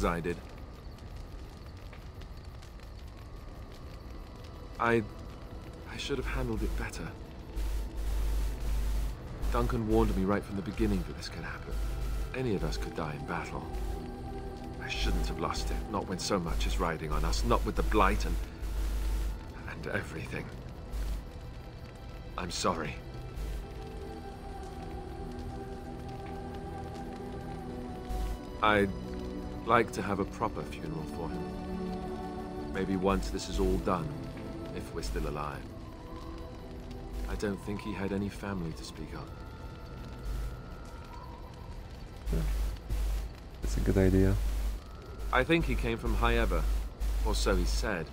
as I did. I should have handled it better. Duncan warned me right from the beginning that this could happen. Any of us could die in battle. I shouldn't have lost it, not when so much is riding on us, not with the Blight and everything. I'm sorry. I'd like to have a proper funeral for him. Maybe once this is all done, if we're still alive. I don't think he had any family to speak of. Yeah. That's a good idea. I think he came from High Ever, or so he said.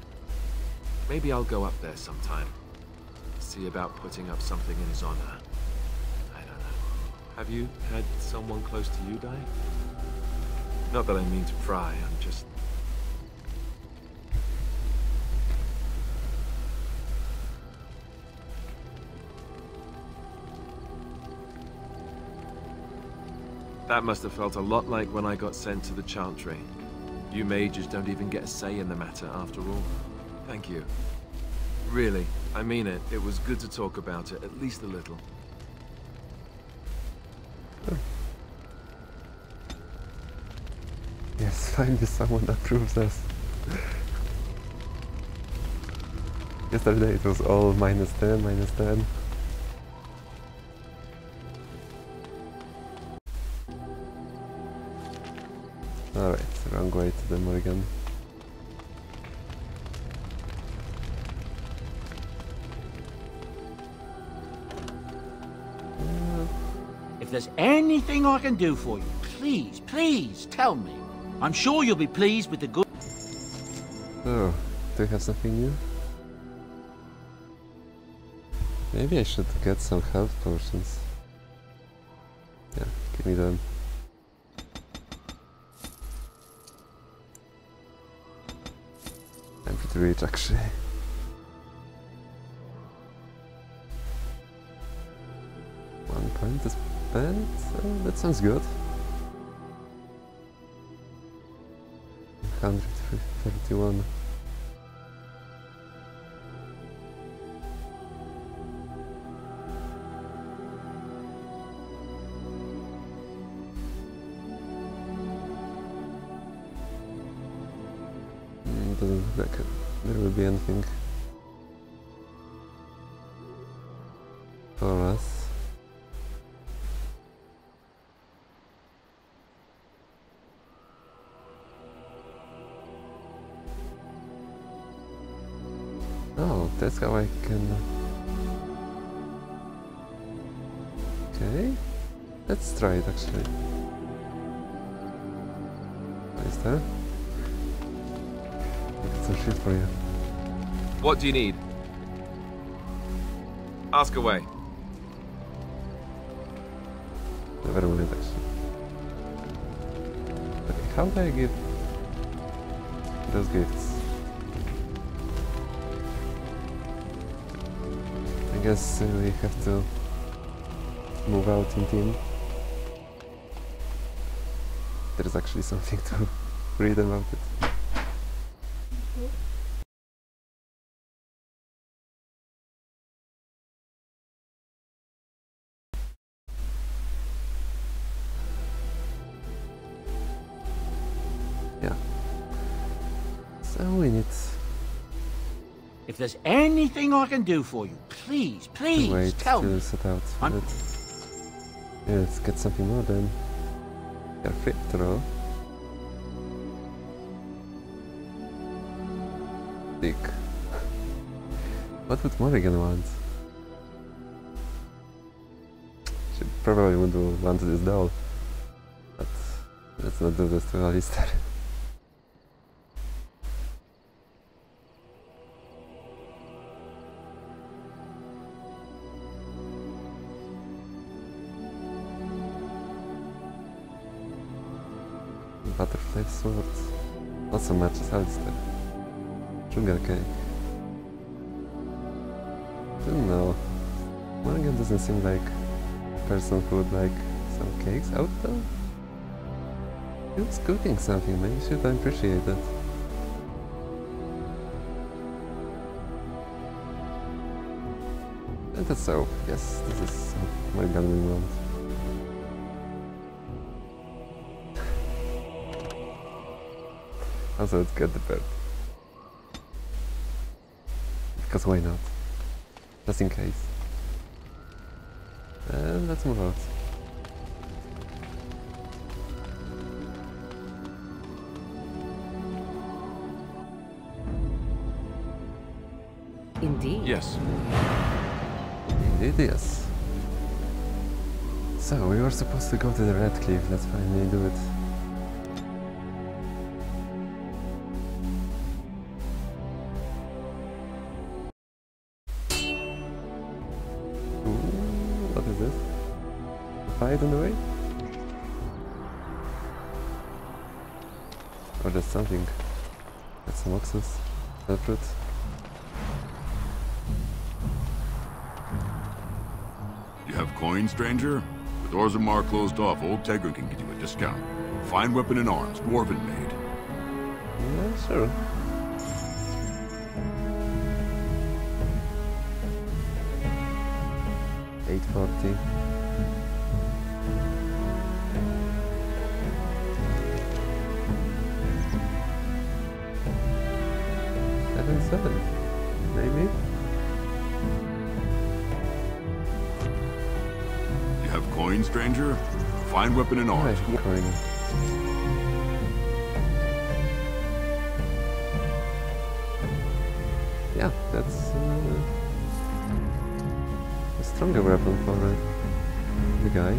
Maybe I'll go up there sometime. See about putting up something in his honor. I don't know. Have you had someone close to you die? Not that I mean to pry, I'm just... That must have felt a lot like when I got sent to the Chantry. You mages don't even get a say in the matter after all. Thank you. Really, I mean it. It was good to talk about it, at least a little. Yes, finally someone approves us. Yesterday it was all -10, -10. Alright, wrong way to the Morgan. If there's anything I can do for you, please, please tell me. I'm sure you'll be pleased with the good... Oh, do you have something new? Maybe I should get some health potions. Yeah, give me them. I'm pretty rich actually. One point to spend? Oh, that sounds good. 131. Doesn't look like there will be anything for us. Oh, that's how I can... Okay, let's try it actually. What is there? Some shit for you. What do you need? Ask away. Never mind actually. Okay, how do I give those gifts? I guess we have to move out in team. There's actually something to read about it. Yeah. So we need If there's anything I can do for you, please, to please wait tell to me. set out for it. Yeah, let's get something more then. You're free to roll. Dick. What would Morrigan want? She probably would want this doll. But let's not do this to Alistair. Butterfly sword. Not so much as Alistair. Sugar cake. Don't know. Morgan doesn't seem like a person who would like some cakes out though. He was cooking something, man. You should appreciate that. And that's soap. Yes, this is soap. My gun we want. Also, let's get the bed. Because why not? Just in case. And let's move out. Indeed. Yes. Indeed, yes. So, we were supposed to go to the Red Cliff. Let's finally do it. What is this? A fight on the way? Or just something. That's some oxus. Fruit. You have coin, stranger? With Orzammar closed off, Old Tegra can give you a discount. Fine weapon and arms, dwarven made. Yeah, sure. $8.40. $7.7, maybe. You have coin, stranger? Fine weapon and arms. Right, coin. Yeah, that's a stronger weapon for the guy.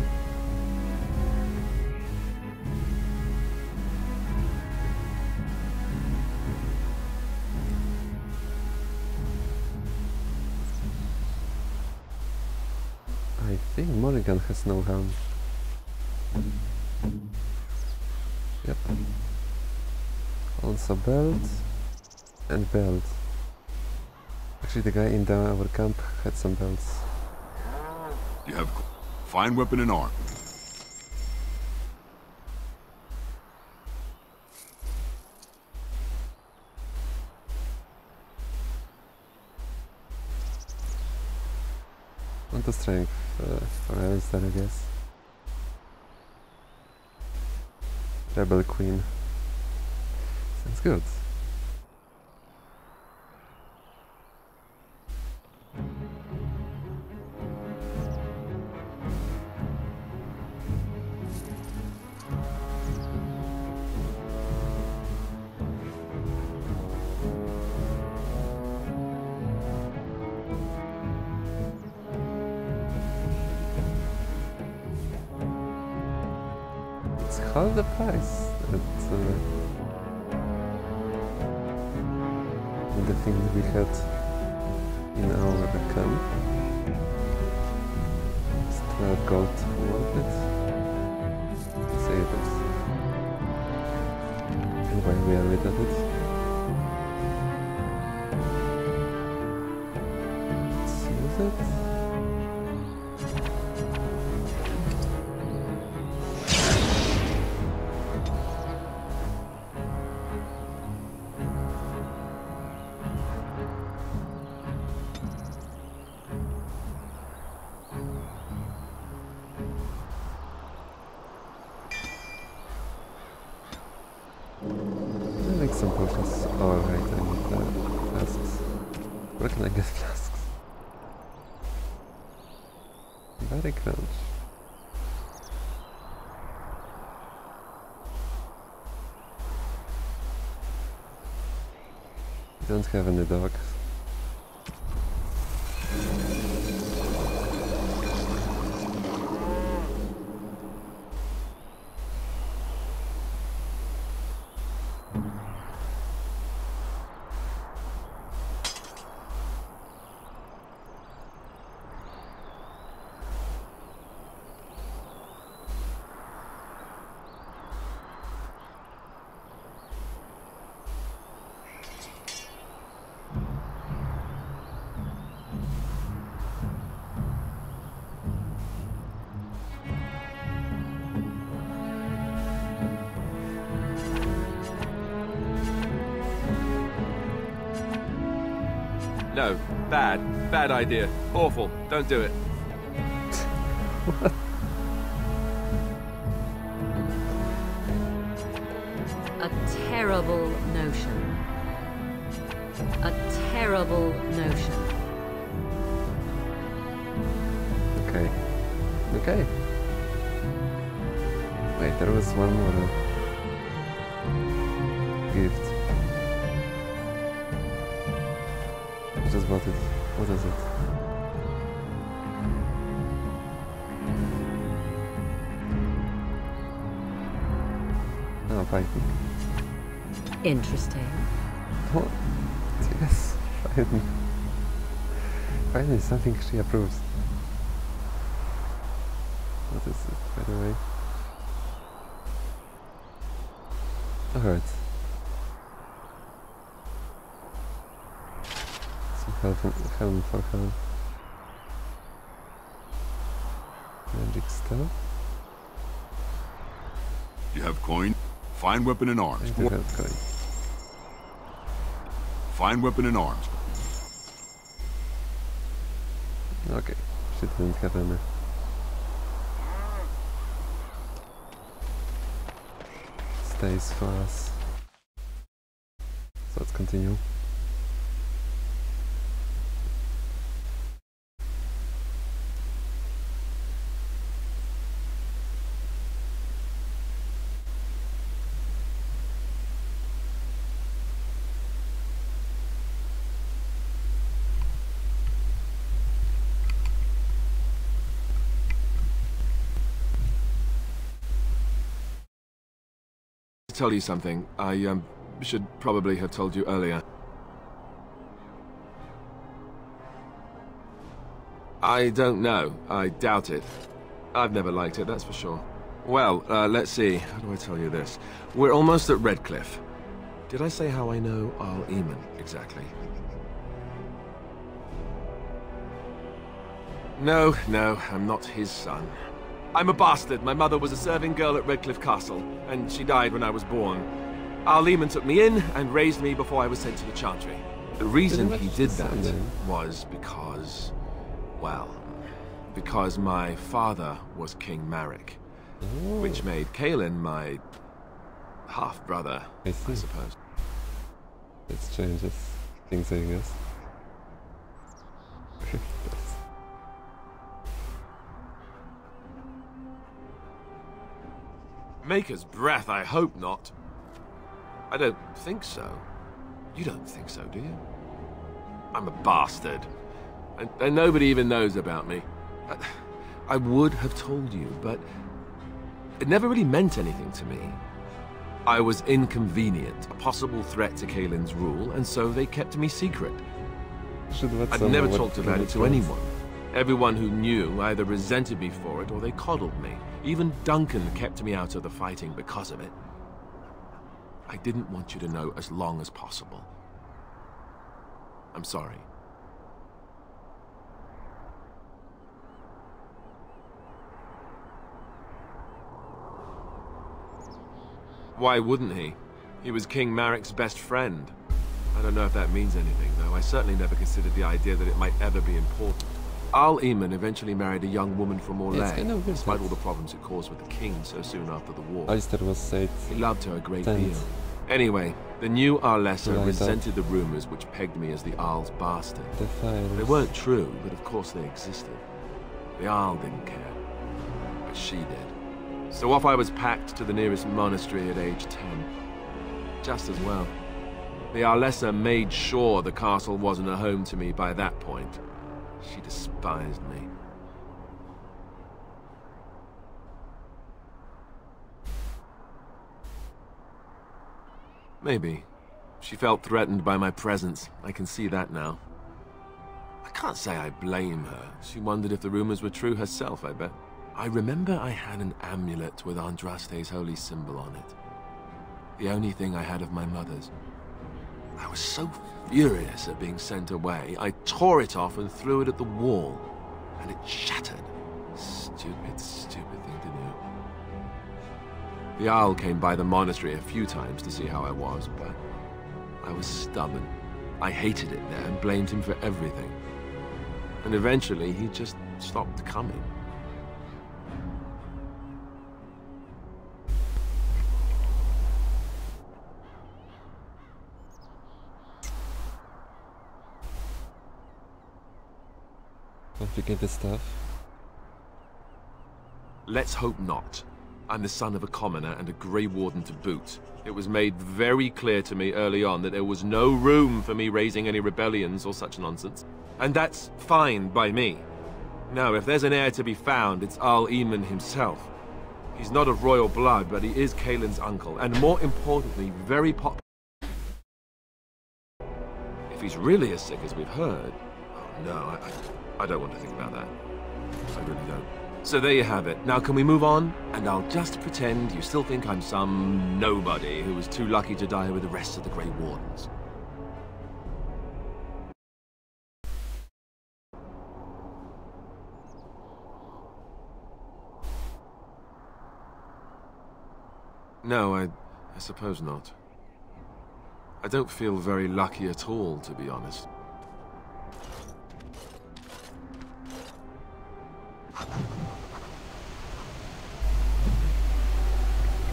I think Morrigan has no harm. Yep. Also belt and belt. Actually, the guy in our camp had some belts. You have fine weapon and arm. Want to strength for Alistair, I guess. Rebel Queen. Sounds good. It's half the price at the thing that we had in our camp. It's 12 gold worth it. Let's say it is. And while we are at it, let's use it. Make some potions. Oh, right, I need flasks. Where can I get flasks? Very crunch. Don't have any dogs. No, bad. Bad idea. Awful. Don't do it. A terrible notion. A terrible notion. Okay. Okay. Wait, there was one more gift. I just bought it. What is it? Oh, piping. Interesting. What? Yes, finally. Finally, something she approves. What is it, by the way? Alright. Some helm for helm. Magic stuff. You have coin? Find weapon and arms. I do have coin. Find weapon and arms. Okay, she didn't have any. Stays for us. So let's continue. Tell you something. I should probably have told you earlier. I don't know. I doubt it. I've never liked it, that's for sure. Well, let's see. How do I tell you this? We're almost at Redcliffe. Did I say how I know Arl Eamon exactly? No, I'm not his son. I'm a bastard. My mother was a serving girl at Redcliffe Castle, and she died when I was born. Arl Eamon took me in and raised me before I was sent to the Chantry. The reason he did that was because, well, because my father was King Marek, which made Kaelin my half-brother, I suppose. It changes things, I guess. Maker's breath, I hope not. I don't think so. You don't think so, do you? I'm a bastard. And nobody even knows about me. I would have told you, but it never really meant anything to me. I was inconvenient, a possible threat to Kaelin's rule, and so they kept me secret. I'd never talked about it to anyone. Everyone who knew either resented me for it or they coddled me. Even Duncan kept me out of the fighting because of it. I didn't want you to know as long as possible. I'm sorry. Why wouldn't he? He was King Marek's best friend. I don't know if that means anything, though. I certainly never considered the idea that it might ever be important. Arl Eamon eventually married a young woman from Orlais, despite all the problems it caused with the king so soon after the war. Alistair was said he loved her a great deal. Anyway, the new Arlessa resented the rumors which pegged me as the Arl's bastard. They weren't true, but of course they existed. The Arl didn't care, but she did. So off I was packed to the nearest monastery at age 10. Just as well. The Arlessa made sure the castle wasn't a home to me by that point. She despised me. Maybe. She felt threatened by my presence. I can see that now. I can't say I blame her. She wondered if the rumors were true herself, I bet. I remember I had an amulet with Andraste's holy symbol on it. The only thing I had of my mother's. I was so furious at being sent away, I tore it off and threw it at the wall, and it shattered. Stupid, stupid thing to do. The Owl came by the monastery a few times to see how I was, but I was stubborn. I hated it there and blamed him for everything. And eventually, he just stopped coming. Complicated stuff. Let's hope not. I'm the son of a commoner and a Grey Warden to boot. It was made very clear to me early on that there was no room for me raising any rebellions or such nonsense. And that's fine by me. Now, if there's an heir to be found, it's Arl Eamon himself. He's not of royal blood, but he is Kaelin's uncle, and more importantly, very popular. If he's really as sick as we've heard... Oh, no, I don't want to think about that. I really don't. So there you have it. Now can we move on? And I'll just pretend you still think I'm some nobody who was too lucky to die with the rest of the Grey Wardens. No, I suppose not. I don't feel very lucky at all, to be honest.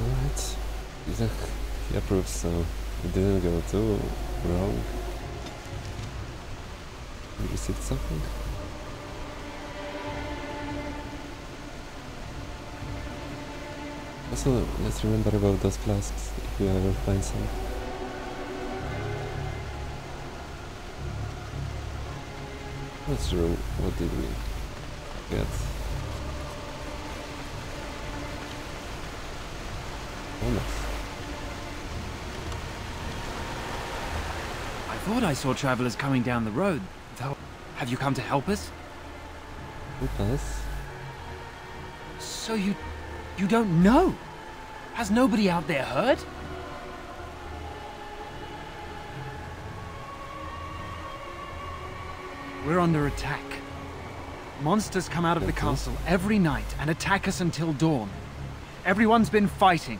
Alright. He approves, so it didn't go too wrong. We received something? Also, let's remember about those flasks, if we ever find some. Not sure what did we get. I thought I saw travelers coming down the road. Have you come to help us? Help us? So you don't know? Has nobody out there heard? We're under attack. Monsters come out of the castle every night and attack us until dawn. Everyone's been fighting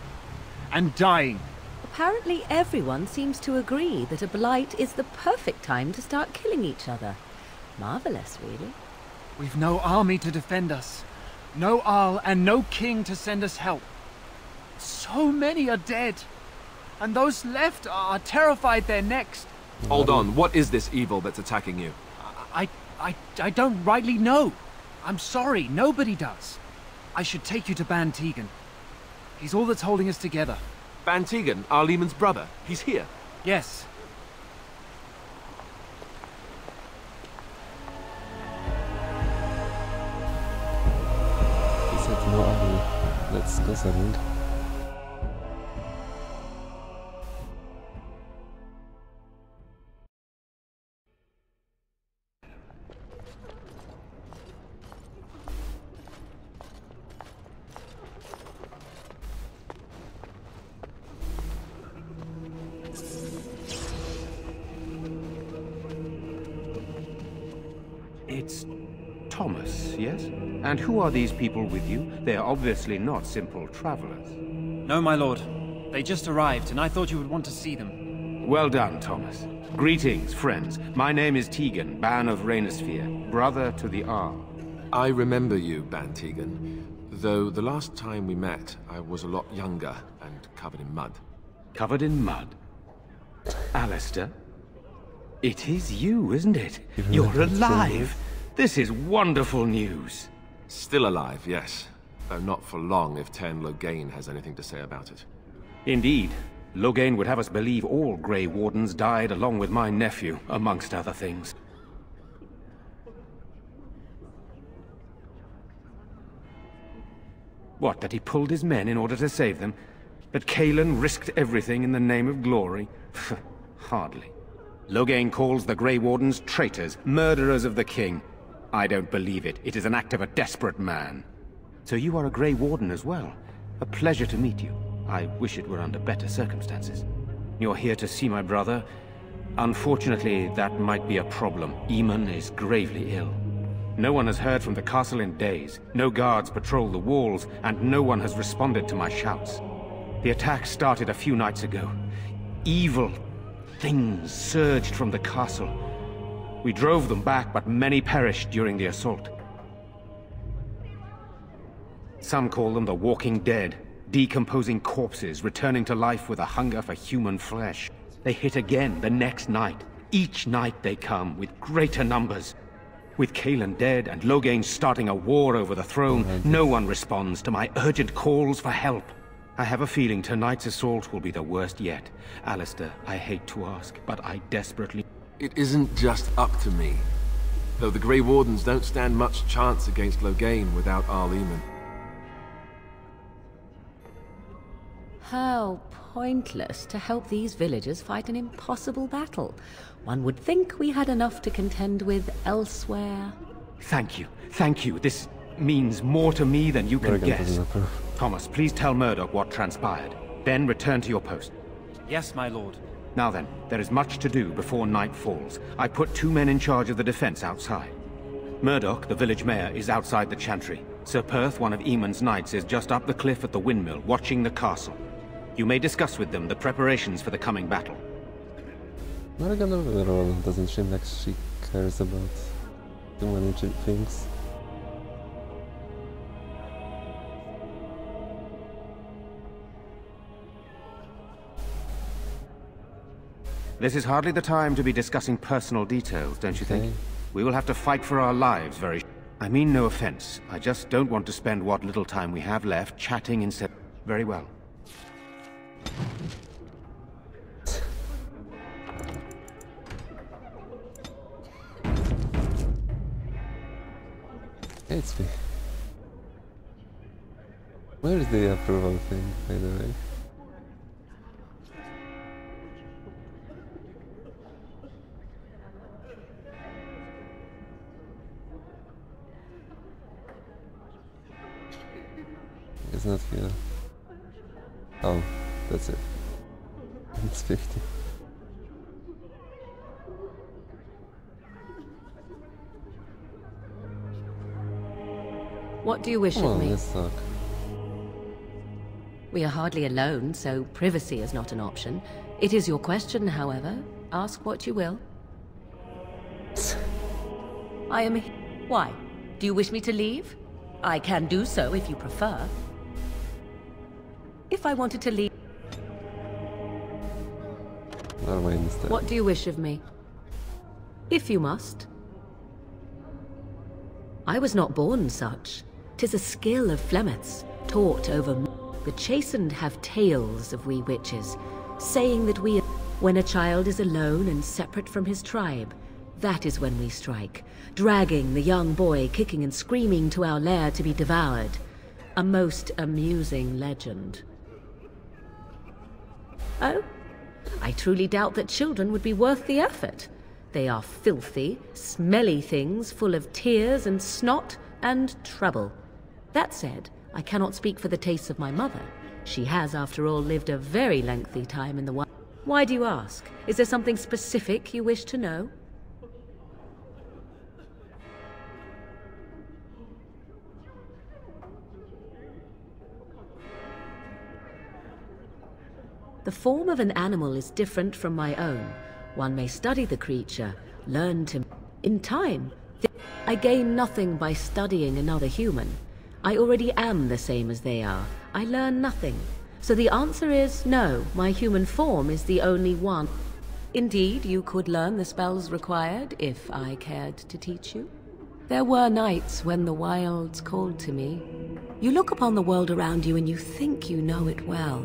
and dying. Apparently everyone seems to agree that a blight is the perfect time to start killing each other. Marvelous, really. We've no army to defend us. No Arl and no king to send us help. So many are dead. And those left are terrified they're next. Hold on, what is this evil that's attacking you? I don't rightly know. I'm sorry, nobody does. I should take you to Ban Tegan. He's all that's holding us together. Ban Tegan, Arl Eamon's brother. He's here. Yes. He said no army. That's concerning. It's Thomas, yes? And who are these people with you? They are obviously not simple travelers. No, my lord. They just arrived, and I thought you would want to see them. Well done, Thomas. Greetings, friends. My name is Tegan, Ban of Rainersphere, brother to the Arl. I remember you, Ban Tegan. Though the last time we met, I was a lot younger and covered in mud. Covered in mud? Alistair? It is you, isn't it? You're alive! This is wonderful news. Still alive, yes. Though not for long if Tern Loghain has anything to say about it. Indeed. Loghain would have us believe all Grey Wardens died along with my nephew, amongst other things. What, that he pulled his men in order to save them? That Kaelin risked everything in the name of glory? Hardly. Loghain calls the Grey Wardens traitors, murderers of the king. I don't believe it. It is an act of a desperate man. So you are a Grey Warden as well. A pleasure to meet you. I wish it were under better circumstances. You're here to see my brother. Unfortunately, that might be a problem. Eamon is gravely ill. No one has heard from the castle in days. No guards patrol the walls, and no one has responded to my shouts. The attack started a few nights ago. Evil things surged from the castle. We drove them back, but many perished during the assault. Some call them the Walking Dead, decomposing corpses returning to life with a hunger for human flesh. They hit again the next night. Each night they come with greater numbers. With Cailan dead and Loghain starting a war over the throne, no one responds to my urgent calls for help. I have a feeling tonight's assault will be the worst yet. Alistair, I hate to ask, but I desperately... It isn't just up to me. Though the Grey Wardens don't stand much chance against Loghain without Arl Eamon. How pointless to help these villagers fight an impossible battle. One would think we had enough to contend with elsewhere. Thank you. Thank you. This means more to me than you can guess. Thomas, please tell Murdoch what transpired. Then return to your post. Yes, my lord. Now then, there is much to do before night falls. I put 2 men in charge of the defense outside. Murdoch, the village mayor, is outside the chantry. Sir Perth, one of Eamon's knights, is just up the cliff at the windmill, watching the castle. You may discuss with them the preparations for the coming battle. Morgan overall doesn't seem like she cares about too many things. This is hardly the time to be discussing personal details, don't you think? We will have to fight for our lives very... I mean no offense. I just don't want to spend what little time we have left chatting instead... Very well. Hates me. Where is the approval thing, by the way? It's not here. Oh, that's it. It's 50. What do you wish of me? Let's talk. We are hardly alone, so privacy is not an option. It is your question, however. Ask what you will. I am... Why? Do you wish me to leave? I can do so if you prefer. If I wanted to leave... What do you wish of me? If you must. I was not born such. 'Tis a skill of Flemeth's, taught over... The chastened have tales of we witches, saying that we... When a child is alone and separate from his tribe, that is when we strike, dragging the young boy kicking and screaming to our lair to be devoured. A most amusing legend. Oh? I truly doubt that children would be worth the effort. They are filthy, smelly things full of tears and snot and trouble. That said, I cannot speak for the tastes of my mother. She has, after all, lived a very lengthy time in the wild. Why do you ask? Is there something specific you wish to know? The form of an animal is different from my own. One may study the creature, learn to... In time, I gain nothing by studying another human. I already am the same as they are. I learn nothing. So the answer is no, my human form is the only one. Indeed, you could learn the spells required if I cared to teach you. There were nights when the wilds called to me. You look upon the world around you and you think you know it well.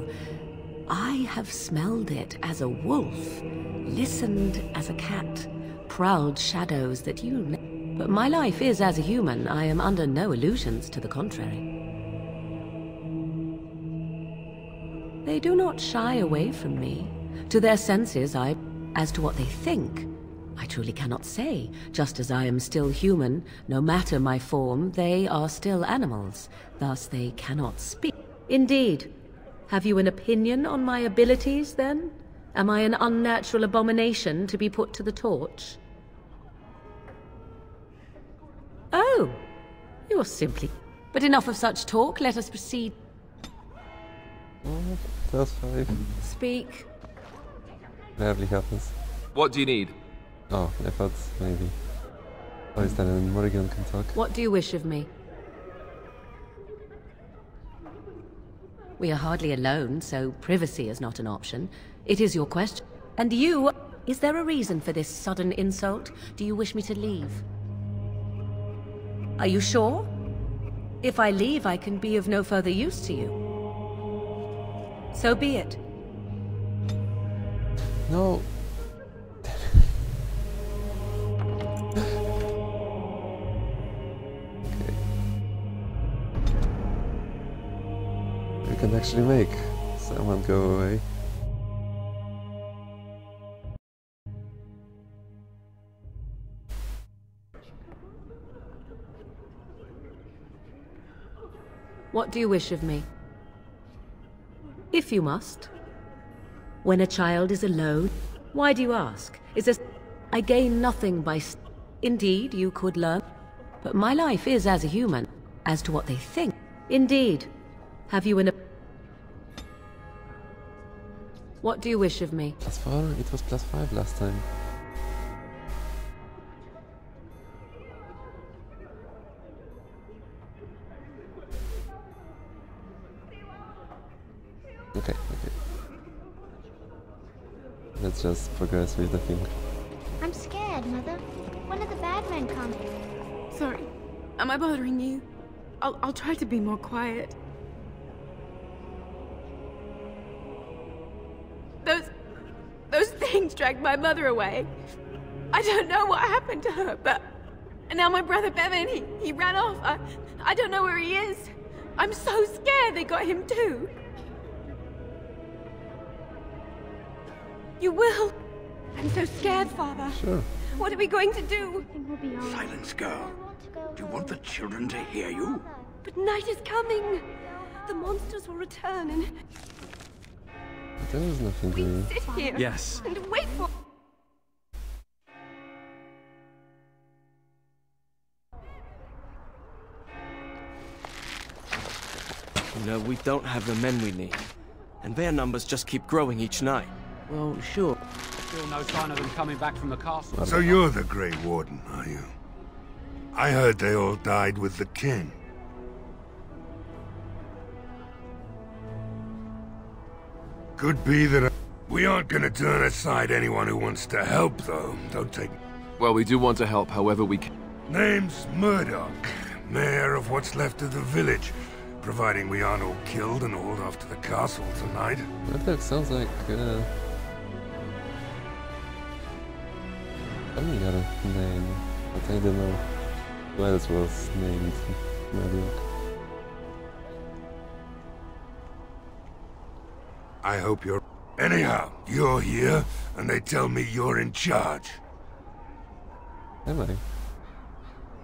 I have smelled it as a wolf, listened as a cat, prowled shadows that you know. But my life is as a human. I am under no illusions to the contrary. They do not shy away from me. To their senses, as to what they think, I truly cannot say. Just as I am still human, no matter my form, they are still animals. Thus they cannot speak. Indeed. Have you an opinion on my abilities, then? Am I an unnatural abomination to be put to the torch? Oh, you're simply... But enough of such talk, let us proceed. Oh, that's 5. Speak. rarely happens. What do you need? Oh, I thought maybe. Oh, is that in Morrigan can talk? What do you wish of me? We are hardly alone, so privacy is not an option. It is your question. And you... Is there a reason for this sudden insult? Do you wish me to leave? Are you sure? If I leave, I can be of no further use to you. So be it. No. Okay. We can actually make someone go away. What do you wish of me? If you must. When a child is alone, why do you ask? Is this... I gain nothing by... Indeed, you could learn. But my life is as a human. As to what they think. Indeed. Have you an... What do you wish of me? +4? It was +5 last time. Okay, okay. Let's just progress with the thing. I'm scared, Mother. One of the bad men come. Sorry. Am I bothering you? I'll try to be more quiet. Those things dragged my mother away. I don't know what happened to her, but... And now my brother Bevan, he ran off. I don't know where he is. I'm so scared they got him too. You will? I'm so scared, Father. Sure. What are we going to do? Silence, girl. Do you want the children to hear you? But night is coming. The monsters will return and There was nothing doing. sit here Yes. and wait for... You know, we don't have the men we need. And their numbers just keep growing each night. Well, sure. Still no sign of them coming back from the castle. So you're the Grey Warden, are you? I heard they all died with the king. Could be that we aren't gonna turn aside anyone who wants to help, though. Don't take... Well, we do want to help however we can. Name's Murdoch, mayor of what's left of the village, providing we aren't all killed and hauled off to the castle tonight. That sounds like any other name, but I don't know who else was named Murdoch. I hope you're... Anyhow, you're here, and they tell me you're in charge. Am I?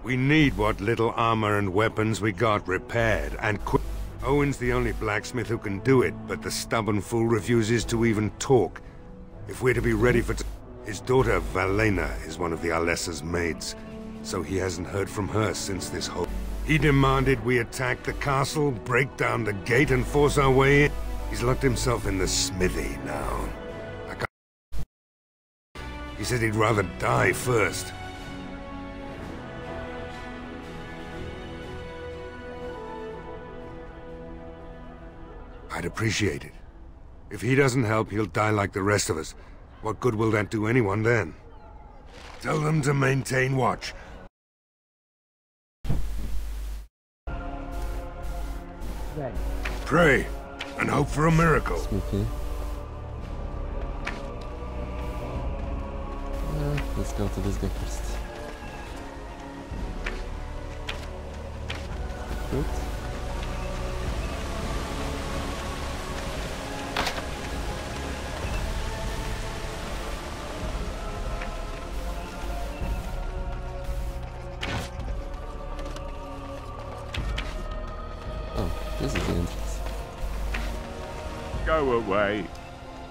We need what little armor and weapons we got repaired, and quick. Owen's the only blacksmith who can do it, but the stubborn fool refuses to even talk. If we're to be ready for... His daughter, Valena, is one of the Alessa's maids, so he hasn't heard from her since this whole... He demanded we attack the castle, break down the gate, and force our way in. He's locked himself in the smithy now. He said he'd rather die first. I'd appreciate it. If he doesn't help, he'll die like the rest of us. What good will that do anyone then? Tell them to maintain watch. Pray, and hope for a miracle. Sneaky. Let's go to this guy first. Good. Oh, this is the entrance. Go away.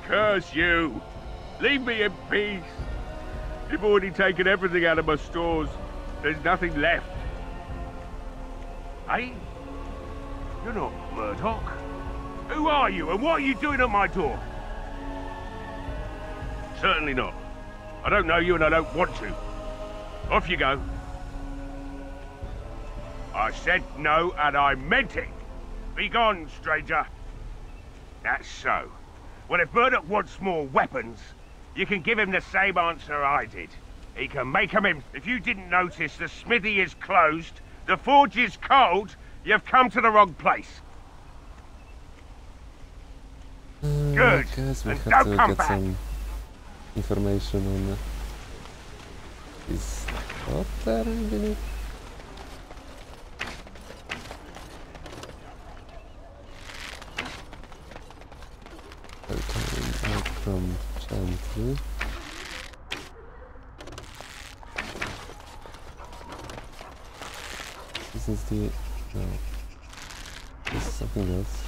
Curse you. Leave me in peace. You've already taken everything out of my stores. There's nothing left. Hey? You're not Murdoch. Who are you and what are you doing at my door? Certainly not. I don't know you and I don't want to. Off you go. I said no and I meant it. Be gone, stranger. That's so. Well, if Murdoch wants more weapons, you can give him the same answer I did. He can make them him. If you didn't notice, the smithy is closed, the forge is cold, you've come to the wrong place. Good. I guess we And have don't to come get back. some information on his daughter, I believe. Okay, out from Chantry. This is the... no. This is something else.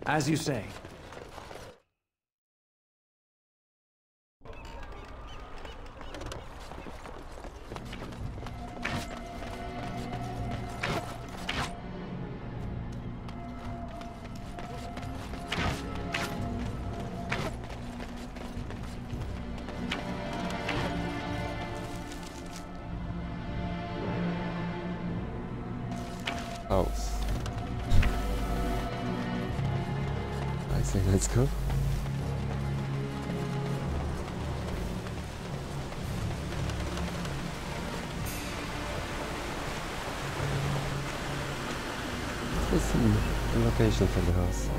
As you say. House. I say let's go. Let's see the location for the house.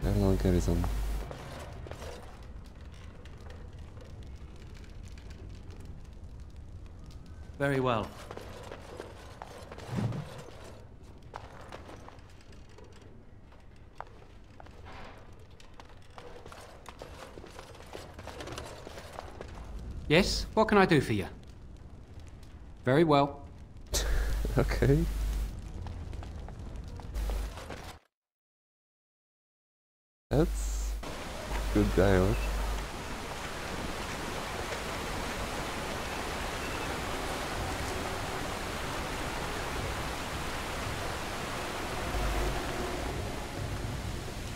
Vernon Garrison. Very well. Yes, what can I do for you? Very well. Okay. That's good dialogue.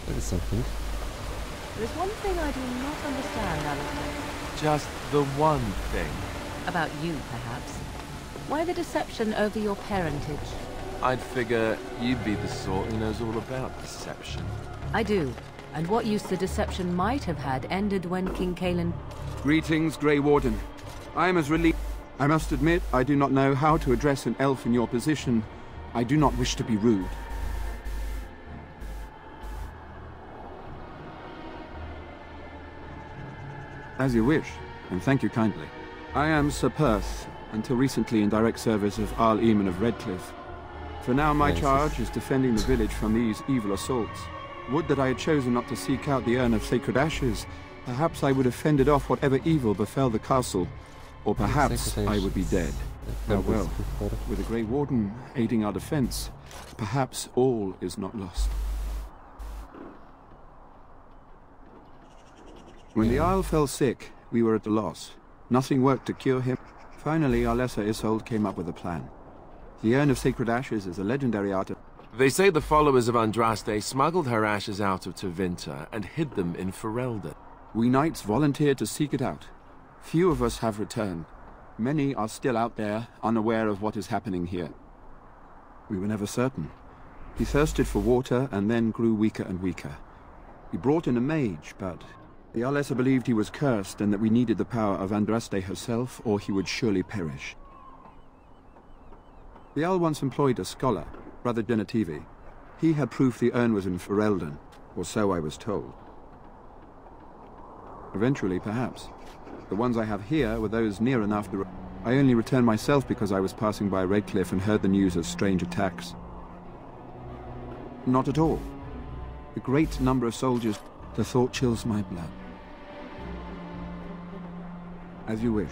There is something. There's one thing I do not understand, Alistair. Just the one thing. About you, perhaps. Why the deception over your parentage? I'd figure you'd be the sort who knows all about deception. I do. And what use the deception might have had ended when King Cailan... Greetings, Grey Warden. I am as relieved... I must admit, I do not know how to address an elf in your position. I do not wish to be rude. As you wish, and thank you kindly. I am Sir Perth, until recently in direct service of Arl Eamon of Redcliffe. For now my charge is defending the village from these evil assaults. Would that I had chosen not to seek out the urn of sacred ashes. Perhaps I would have fended off whatever evil befell the castle. Or perhaps I would be dead. Well, with the Grey Warden aiding our defense, perhaps all is not lost. When the Isle fell sick, we were at a loss. Nothing worked to cure him. Finally, our lesser Isolde came up with a plan. The Urn of Sacred Ashes is a legendary artifact. They say the followers of Andraste smuggled her ashes out of Tevinter and hid them in Ferelden. We knights volunteered to seek it out. Few of us have returned. Many are still out there, unaware of what is happening here. We were never certain. He thirsted for water and then grew weaker and weaker. We brought in a mage, but the Arlessa believed he was cursed and that we needed the power of Andraste herself, or he would surely perish. The Arl once employed a scholar, Brother Genetivi. He had proof the urn was in Ferelden, or so I was told. Eventually, perhaps. The ones I have here were those near enough to... I only returned myself because I was passing by Redcliffe and heard the news of strange attacks. Not at all. The great number of soldiers, the thought chills my blood. As you wish.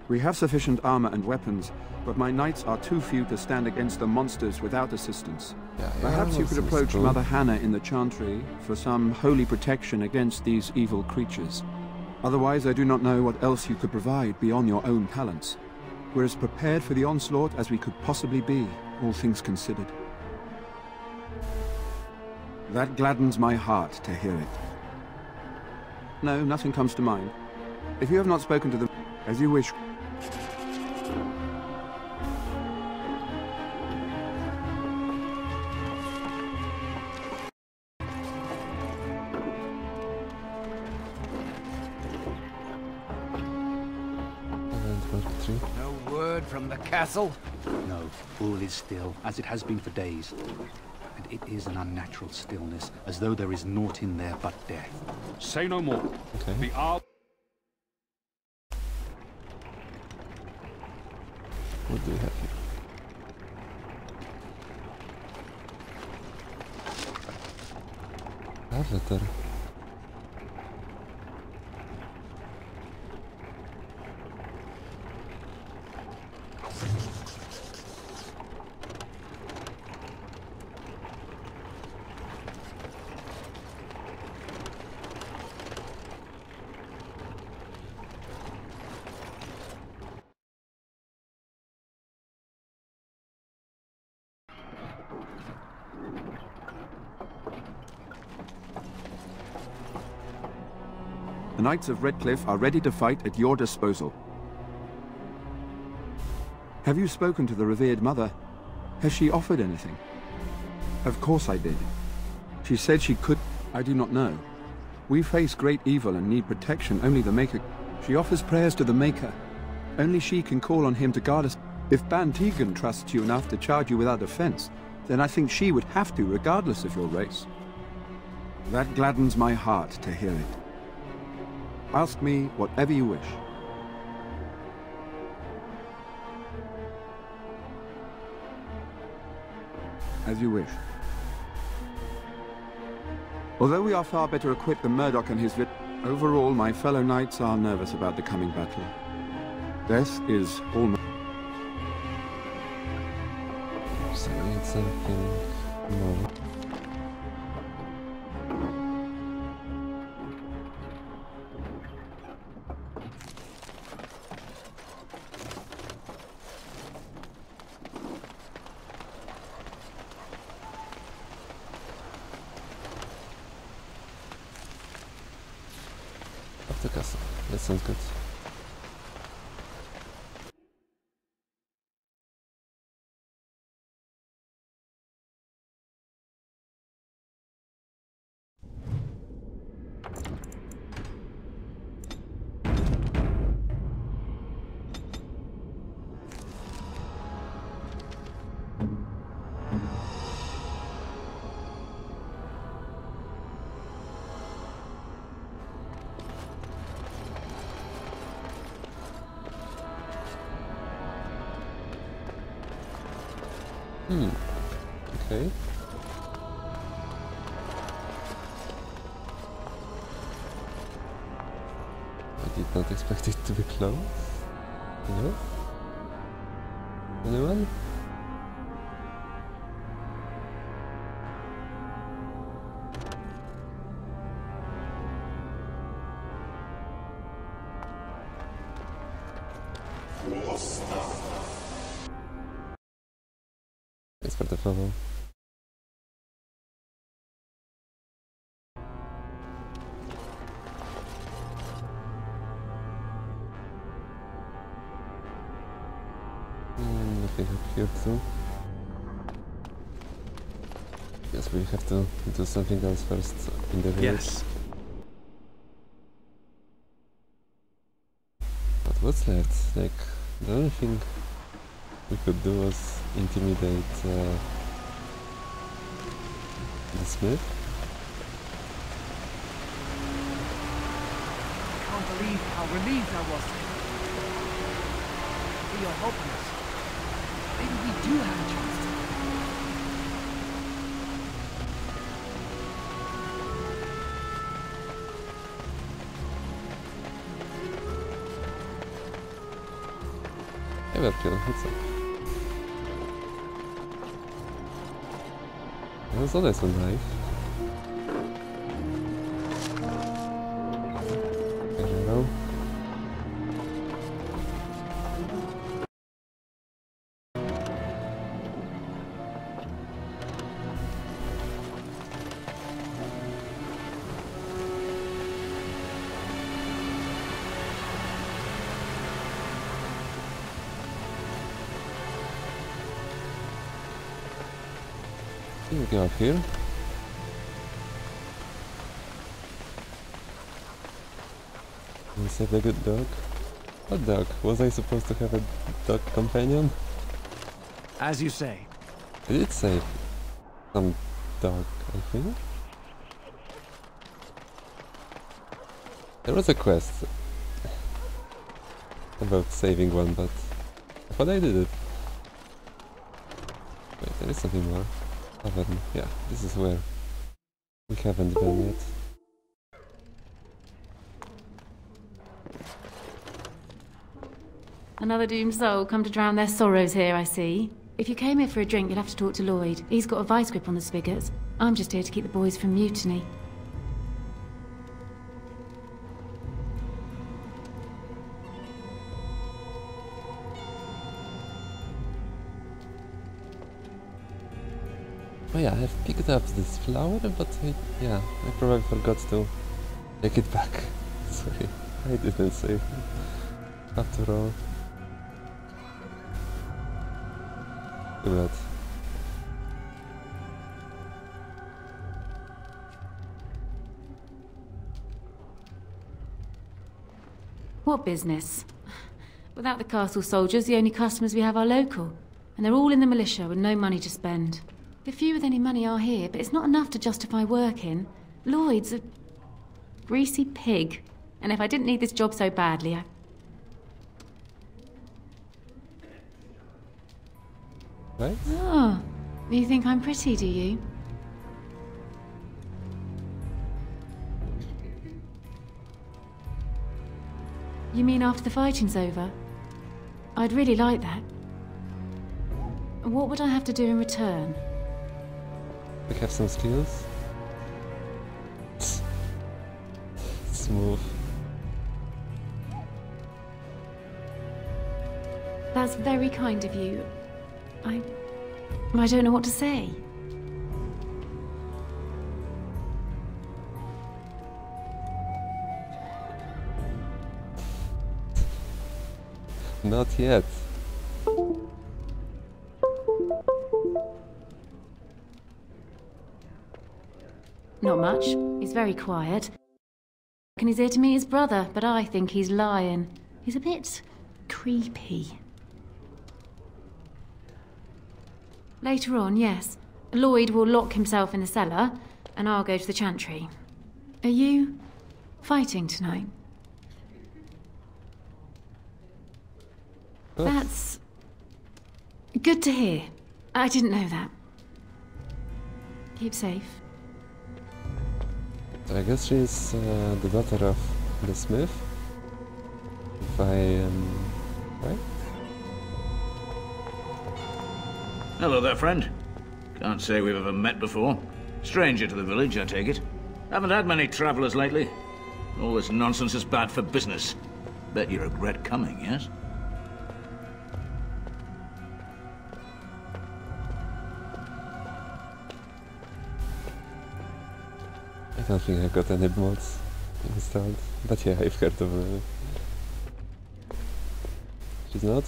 We have sufficient armor and weapons, but my knights are too few to stand against the monsters without assistance. Perhaps you could approach Mother Hannah in the Chantry for some holy protection against these evil creatures. Otherwise, I do not know what else you could provide beyond your own talents. We're as prepared for the onslaught as we could possibly be, all things considered. That gladdens my heart to hear it. No, nothing comes to mind. If you have not spoken to them, as you wish. No word from the castle? No, all is still, as it has been for days. And it is an unnatural stillness, as though there is naught in there but death. Say no more. The hour... What do we have here? Love letter. The Knights of Redcliffe are ready to fight at your disposal. Have you spoken to the revered mother? Has she offered anything? Of course I did. She said she could... I do not know. We face great evil and need protection. Only the Maker... She offers prayers to the Maker. Only she can call on him to guard us. If Ban Tegan trusts you enough to charge you without defense, then I think she would have to, regardless of your race. That gladdens my heart to hear it. Ask me whatever you wish. As you wish. Although we are far better equipped than Murdoch and his overall my fellow knights are nervous about the coming battle. Death is almost... So I need something more. The castle. That sounds good. Okay. I did not expect it to be close. No? Anyone? Eksportował. Nothing up here too. Yes, we have to do something else first in the village. Yes. But what's left? Like, the only thing we could do was intimidate the smith. I can't believe how relieved I was for your helping us. Maybe we do have a chance to... Everkill, what's up? There's always one knife. There we go. We go up here. We save a good dog. What dog? Was I supposed to have a dog companion? As you say. I did save some dog, I think. There was a quest about saving one, but I thought I did it. Wait, there is something more. Yeah, this is where we haven't been yet. Another doomed soul come to drown their sorrows here, I see. If you came here for a drink, you'll have to talk to Lloyd. He's got a vice grip on the spigots. I'm just here to keep the boys from mutiny. Oh yeah, I've picked up this flower, but I probably forgot to take it back. Sorry, I didn't save it. After all. Too bad. What business? Without the castle soldiers, the only customers we have are local. And they're all in the militia with no money to spend. The few with any money are here, but it's not enough to justify working. Lloyd's a greasy pig. And if I didn't need this job so badly, Right? Oh, you think I'm pretty, do you? You mean after the fighting's over? I'd really like that. What would I have to do in return? We have some skills. Smooth. That's very kind of you. I don't know what to say. Not yet. Not much. He's very quiet. And he's here to meet his brother, but I think he's lying. He's a bit creepy. Later on, yes. Lloyd will lock himself in the cellar, and I'll go to the chantry. Are you fighting tonight? Oh. That's good to hear. I didn't know that. Keep safe. I guess she's the daughter of the smith, if I am right? Hello there, friend. Can't say we've ever met before. Stranger to the village, I take it. Haven't had many travelers lately. All this nonsense is bad for business. Bet you regret coming, yes? I don't think I got any mods installed, but yeah, I've heard of them. She's not?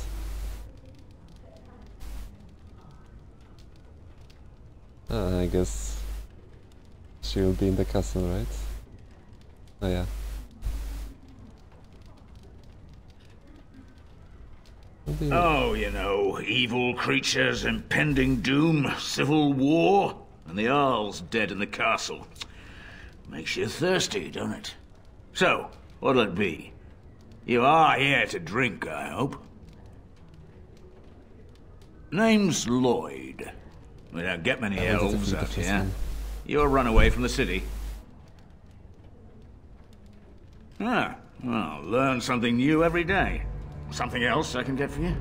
I guess she will be in the castle, right? Oh yeah. Oh, you know, evil creatures, impending doom, civil war, and the Earl's dead in the castle. Makes you thirsty, don't it? So, what'll it be? You are here to drink, I hope. Name's Lloyd. We don't get many elves out here. You're run away from the city. Ah, well, learn something new every day. Something else I can get for you?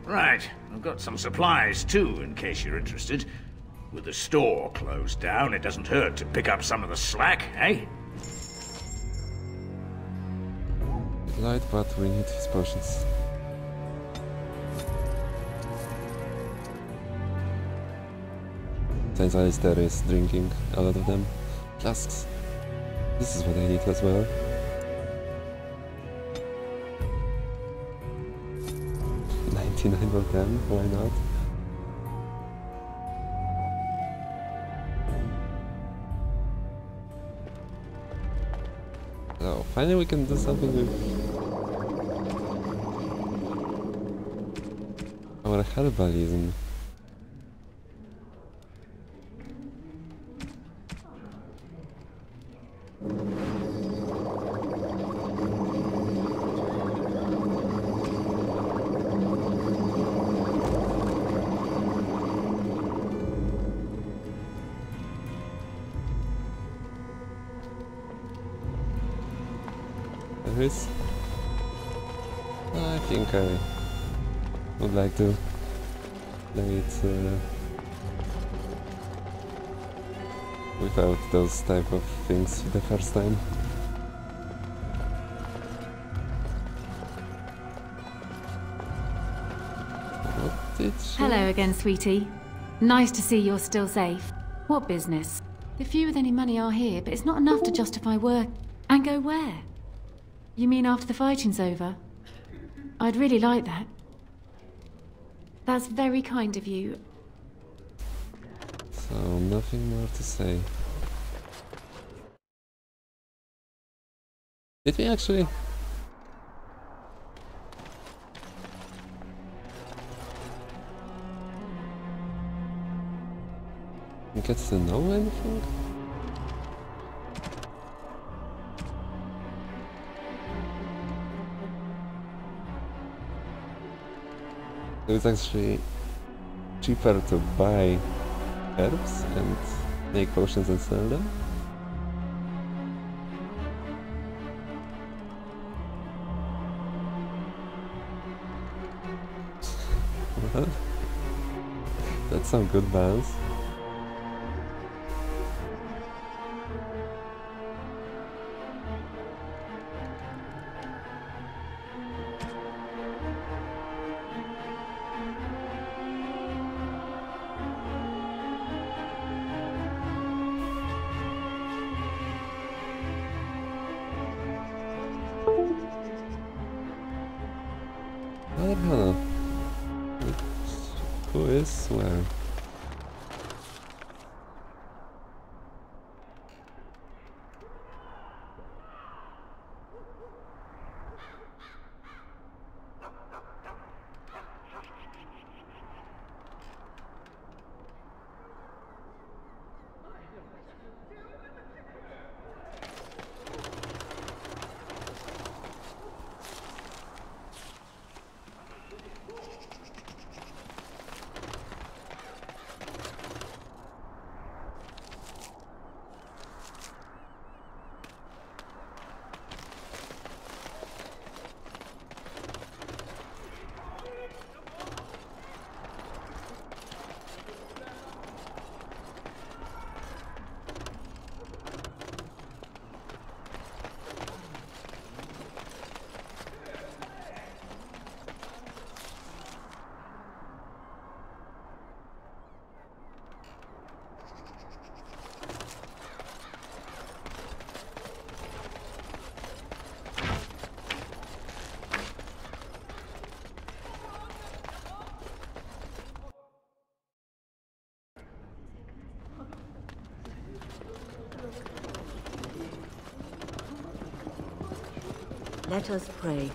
Right, I've got some supplies too, in case you're interested. With the store closed down, it doesn't hurt to pick up some of the slack, eh? Light, but we need his potions. Since Alistair is drinking a lot of them. Flasks. This is what I need as well. Of them, why not? So finally we can do something with our herbalism. I think I would like to play it without those type of things the first time. What did she... Hello again, sweetie. Nice to see you're still safe. What business? The few with any money are here, but it's not enough to justify work. And go where? You mean after the fighting's over? I'd really like that. That's very kind of you. So, nothing more to say. Did we actually... get to know anything? It's actually cheaper to buy herbs and make potions and sell them. Well, that's some good balance. Who is where? Let us pray.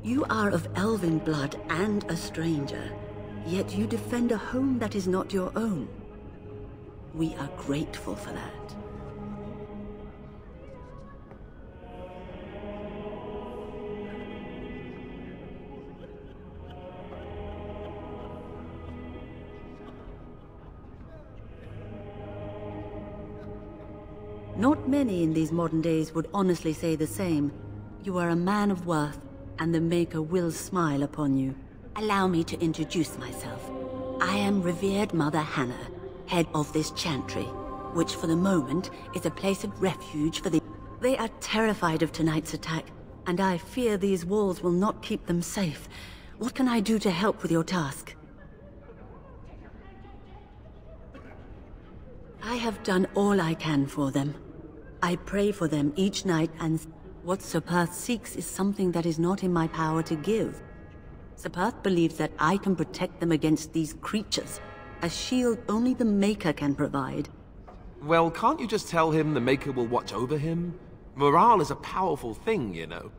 You are of elven blood and a stranger, yet you defend a home that is not your own. We are grateful for that. Not many in these modern days would honestly say the same. You are a man of worth, and the Maker will smile upon you. Allow me to introduce myself. I am revered Mother Hannah, head of this chantry, which for the moment is a place of refuge for the... They are terrified of tonight's attack, and I fear these walls will not keep them safe. What can I do to help with your task? I have done all I can for them. I pray for them each night, and what Sir Perth seeks is something that is not in my power to give. Sir Perth believes that I can protect them against these creatures, a shield only the Maker can provide. Well, can't you just tell him the Maker will watch over him? Morale is a powerful thing, you know.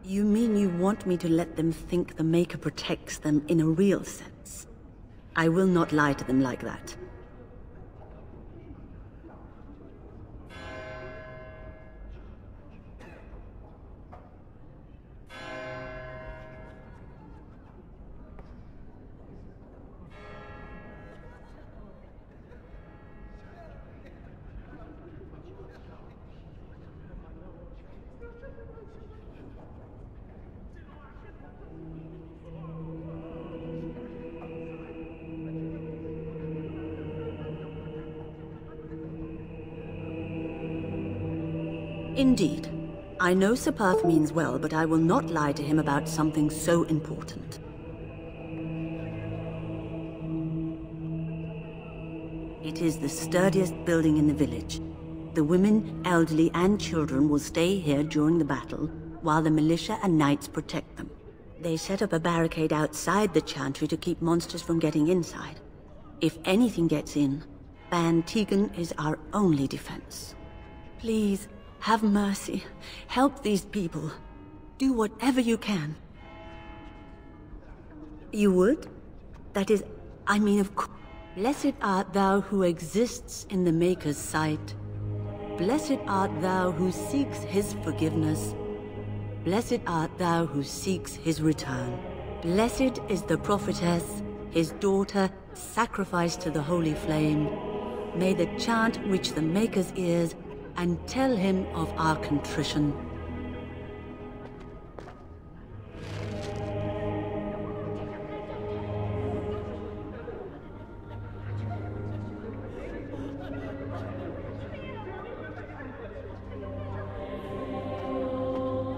You mean you want me to let them think the Maker protects them in a real sense? I will not lie to them like that. Indeed. I know Sir Perth means well, but I will not lie to him about something so important. It is the sturdiest building in the village. The women, elderly, and children will stay here during the battle, while the militia and knights protect them. They set up a barricade outside the chantry to keep monsters from getting inside. If anything gets in, Ban Tegan is our only defense. Please, have mercy. Help these people. Do whatever you can. You would? That is, I mean, of course. Blessed art thou who exists in the Maker's sight. Blessed art thou who seeks his forgiveness. Blessed art thou who seeks his return. Blessed is the prophetess, his daughter, sacrificed to the holy flame. May the chant reach the Maker's ears and tell him of our contrition.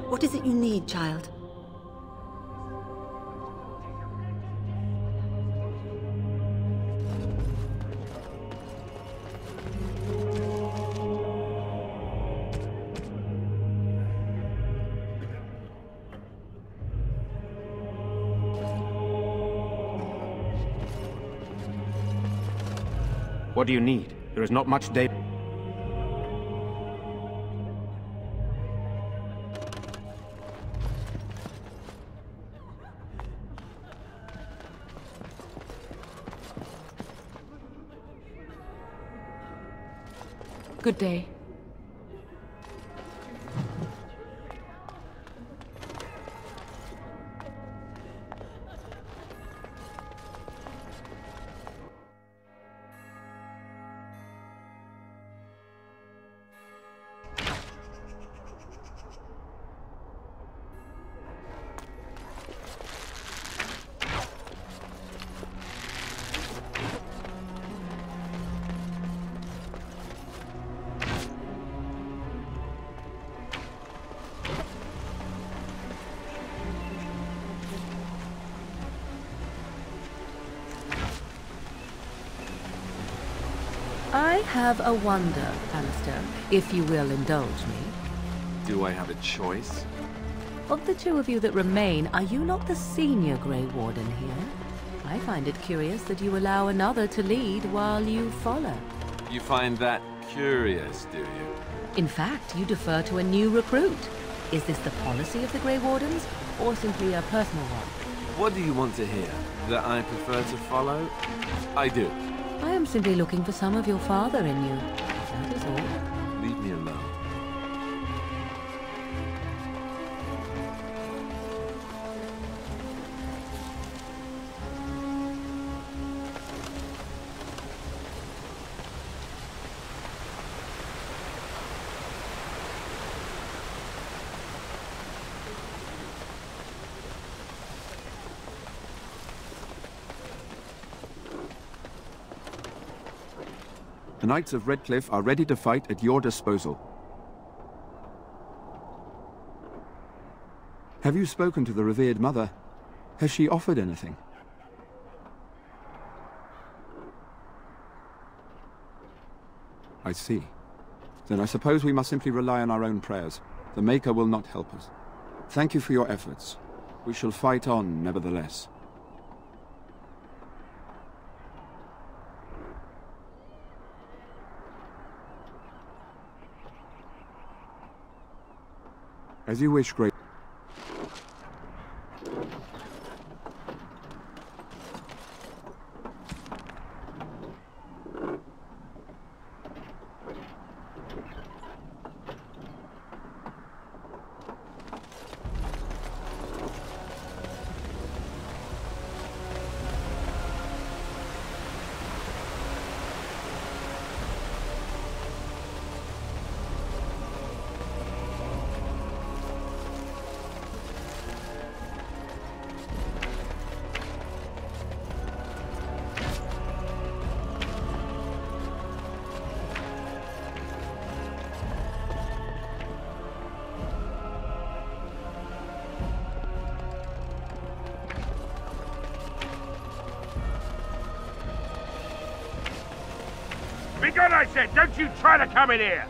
What is it you need, child? What do you need? There is not much day. Good day. I have a wonder, Alistair, if you will indulge me. Do I have a choice? Of the two of you that remain, are you not the senior Grey Warden here? I find it curious that you allow another to lead while you follow. You find that curious, do you? In fact, you defer to a new recruit. Is this the policy of the Grey Wardens, or simply a personal one? What do you want to hear? That I prefer to follow? I do. I am simply looking for some of your father in you. That is all. Leave me alone. The Knights of Redcliffe are ready to fight at your disposal. Have you spoken to the revered mother? Has she offered anything? I see. Then I suppose we must simply rely on our own prayers. The Maker will not help us. Thank you for your efforts. We shall fight on, nevertheless. As you wish, Great. Be gone, I said! Don't you try to come in here!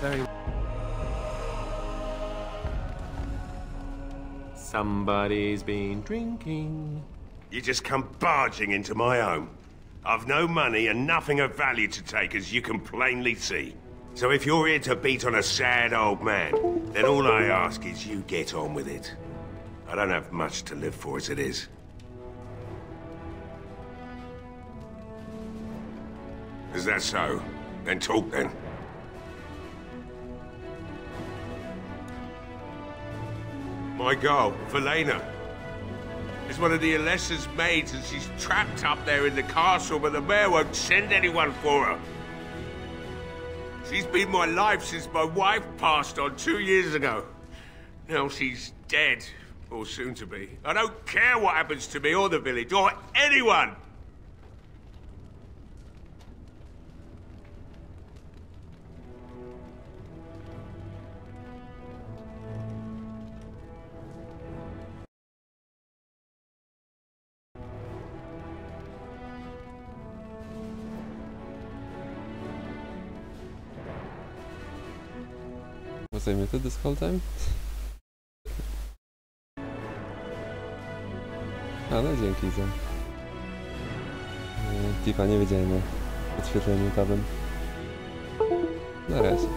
Very... Somebody's been drinking. You just come barging into my home. I've no money and nothing of value to take, as you can plainly see. So if you're here to beat on a sad old man, then all I ask is you get on with it. I don't have much to live for as it is. Is that so? Then talk then. My girl, Velena, is one of the Alessa's maids, and she's trapped up there in the castle, but the mayor won't send anyone for her. She's been my life since my wife passed on 2 years ago. Now she's dead, or soon to be. I don't care what happens to me or the village, or anyone! Was I muted this whole time? Ale dzięki za... Tifa, nie wiedziałem o podświetleniu tabem. Na razie.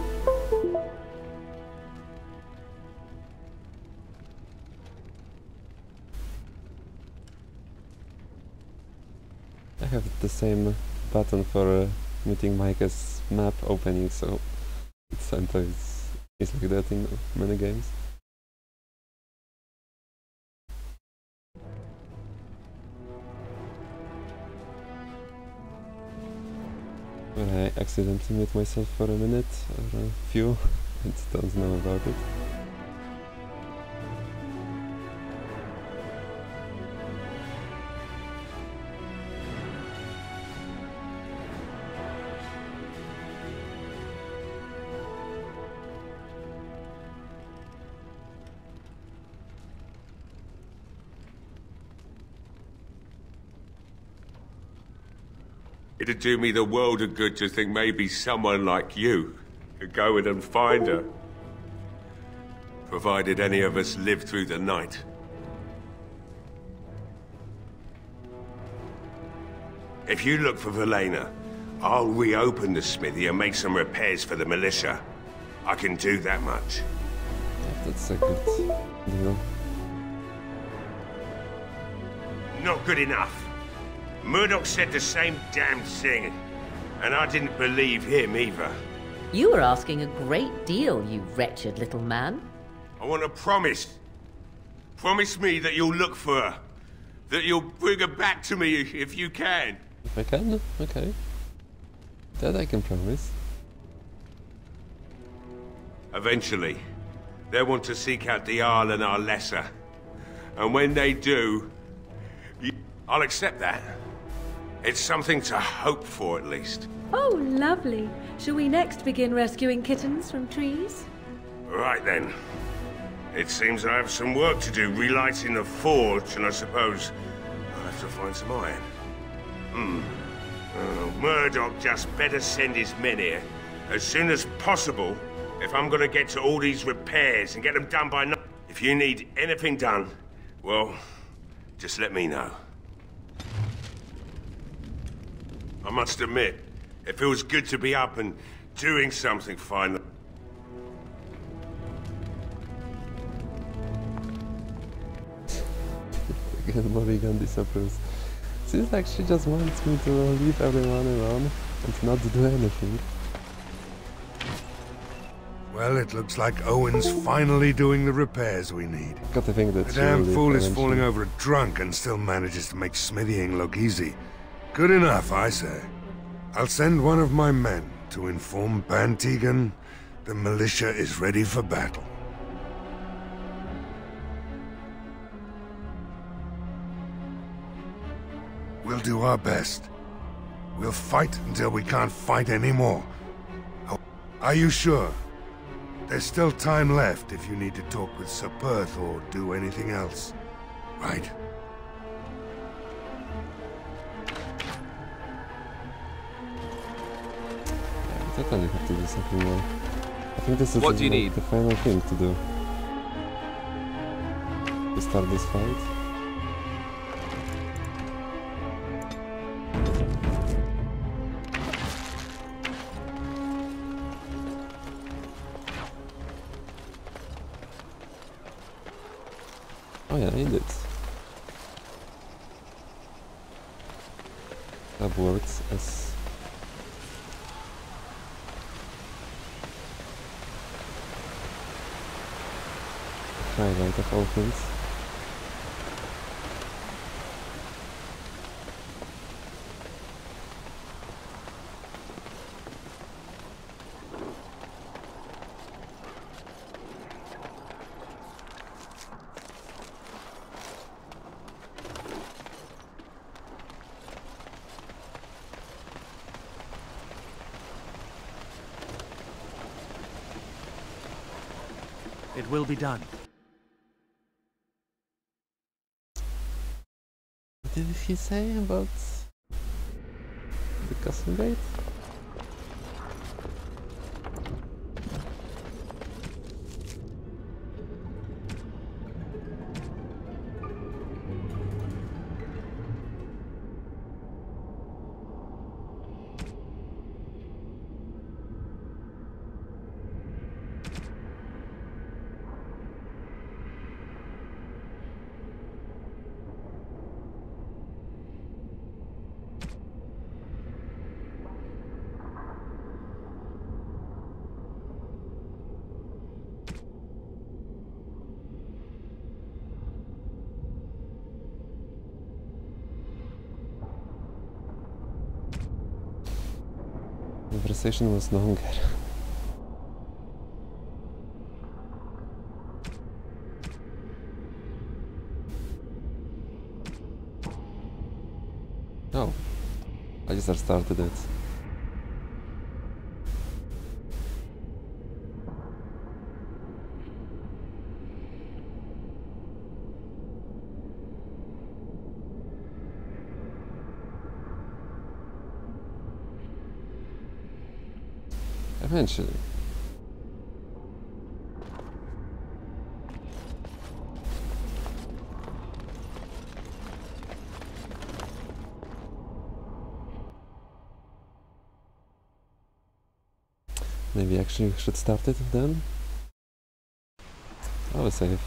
I have the same button for muting mic as map opening, so sometimes it's like that in many games. But I accidentally mute myself for a minute or a few and don't know about it. It'd do me the world of good to think maybe someone like you could go in and find her. Provided any of us live through the night. If you look for Velena, I'll reopen the smithy and make some repairs for the militia. I can do that much. That's a good deal. Not good enough. Murdoch said the same damn thing, and I didn't believe him either. You were asking a great deal, you wretched little man. I want a promise. Promise me that you'll look for her. That you'll bring her back to me if you can. If I can? Okay. That I can promise. Eventually, they want to seek out the Arl and our lesser. And when they do, I'll accept that. It's something to hope for, at least. Oh, lovely. Shall we next begin rescuing kittens from trees? Right then. It seems I have some work to do relighting the forge, and I suppose I'll have to find some iron. Murdoch just better send his men here as soon as possible if I'm gonna get to all these repairs and get them done by night. If you need anything done, well, just let me know. I must admit, it feels good to be up and doing something finally. Again, Morrigan disapproves. Seems like she just wants me to leave everyone alone and not do anything. Well, it looks like Owen's finally doing the repairs we need. Got to think that The damn fool is falling over drunk and still manages to make smithying look easy. Good enough, I say. I'll send one of my men to inform Bantegan the militia is ready for battle. We'll do our best. We'll fight until we can't fight anymore. Oh, are you sure? There's still time left if you need to talk with Sir Perth or do anything else, right? I totally have to do something more. I think this is What do you need? The final thing to do. To start this fight. Oh yeah, I did. That works as highlight of all things. It will be done. What did he say about the castle gate? The conversation was longer. Oh, I just started it. Eventually. Maybe actually we should start it then? I will save.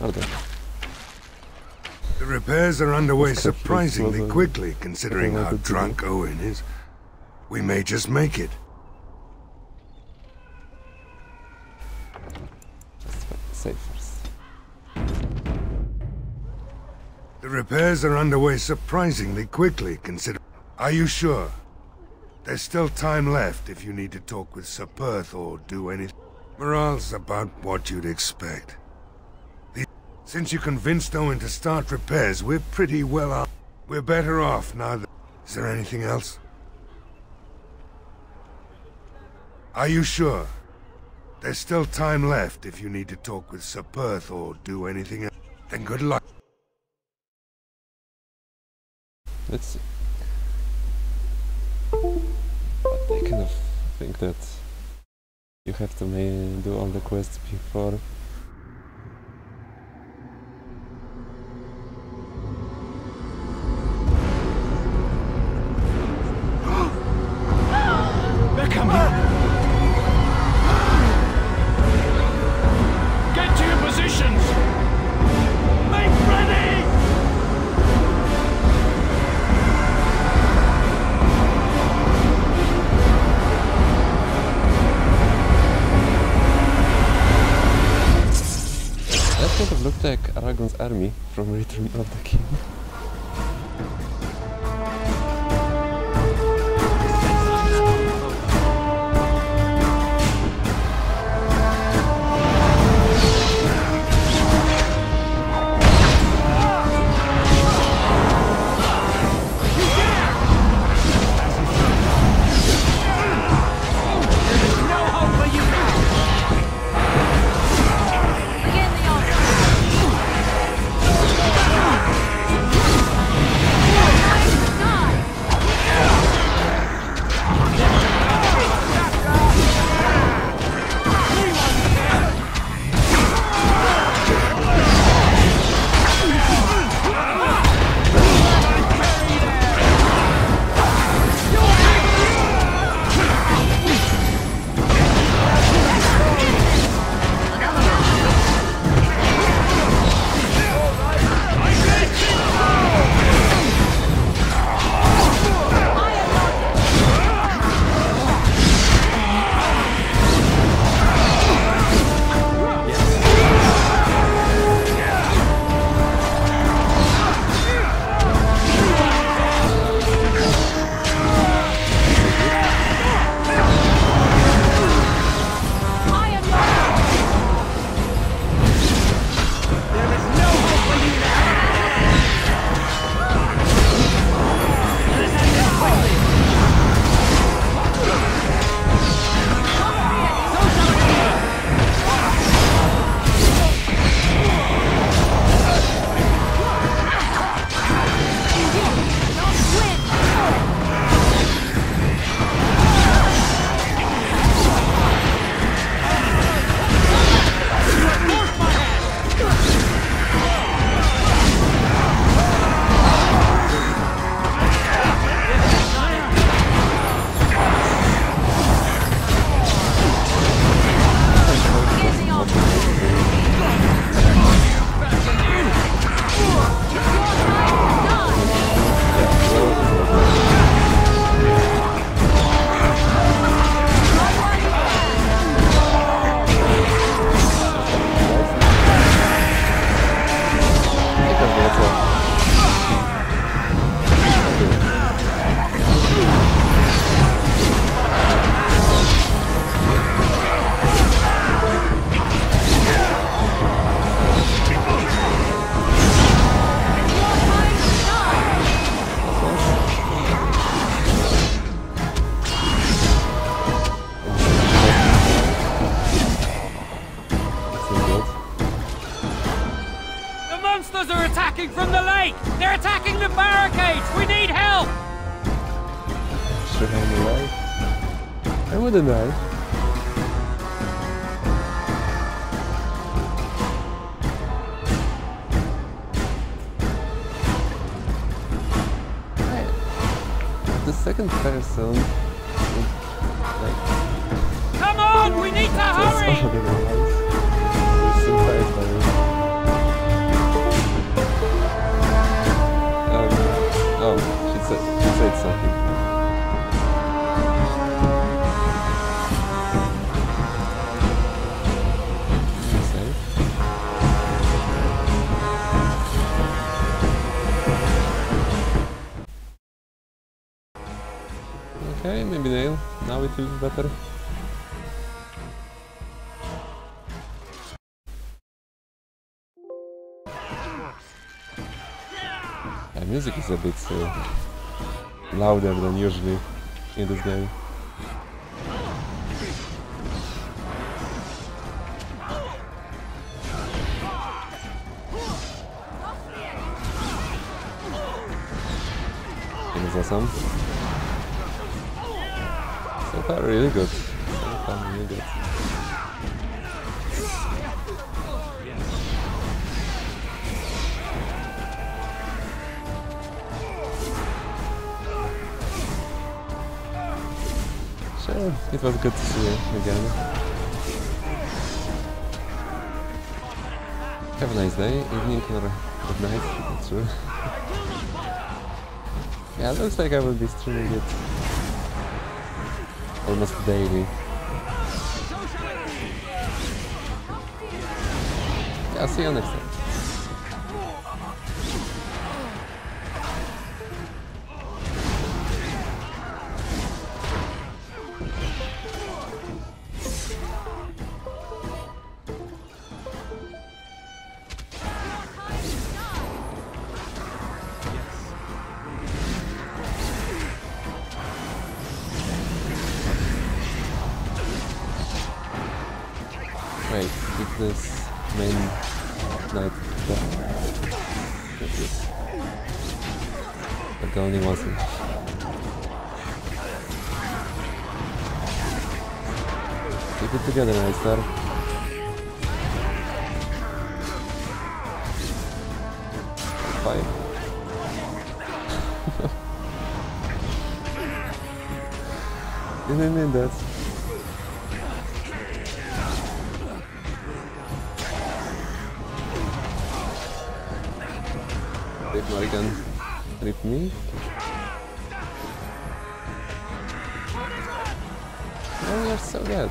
Are they? The repairs are underway surprisingly was, quickly, considering how wanted to drunk do. Owen is. We may just make it. Save first. The repairs are underway surprisingly quickly, considering... Are you sure? There's still time left if you need to talk with Sir Perth or do anything. Morale's about what you'd expect. Since you convinced Owen to start repairs, we're pretty well off. We're better off now that... Is there anything else? Are you sure? There's still time left if you need to talk with Sir Perth or do anything else. Then good luck. Let's see. But I kind of think that you have to do all the quests before. They're coming! Get to your positions! Make ready! That kind of looked like Aragon's army from Return of the King. From the lake! They're attacking the barricades! We need help! Should I lie? I wouldn't lie. The second person would, like... Come on! We need to hurry! said something. Okay, maybe nail. Now it feels better. The music is a bit louder than usually in this game. It is awesome. So far really good. So far really good. Sure, it was good to see you again. Have a nice day, evening or good night, not sure. Yeah, looks like I will be streaming it almost daily. Yeah, see you next time. Wait, is this main knight This is the only one. Keep it together, nice star. Five. Didn't mean that. If Morrigan rip me. Oh, you're so dead.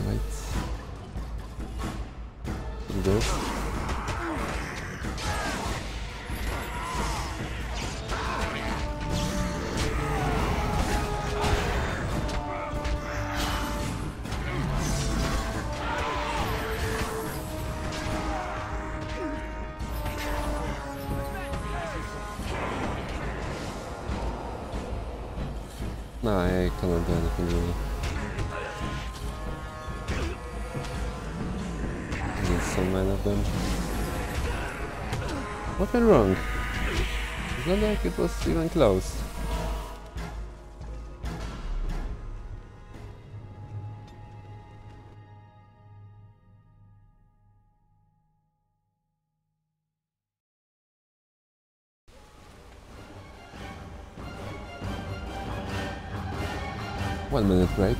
Wait. This. No, I cannot do anything really. There's so many of them. What went wrong? It's not like it was even close. One minute break.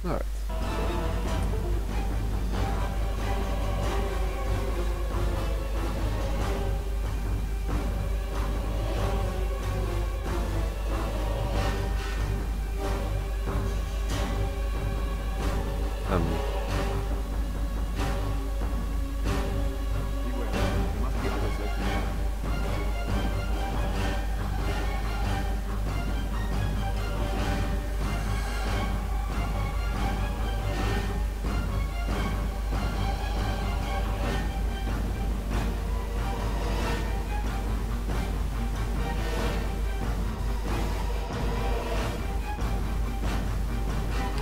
Alright.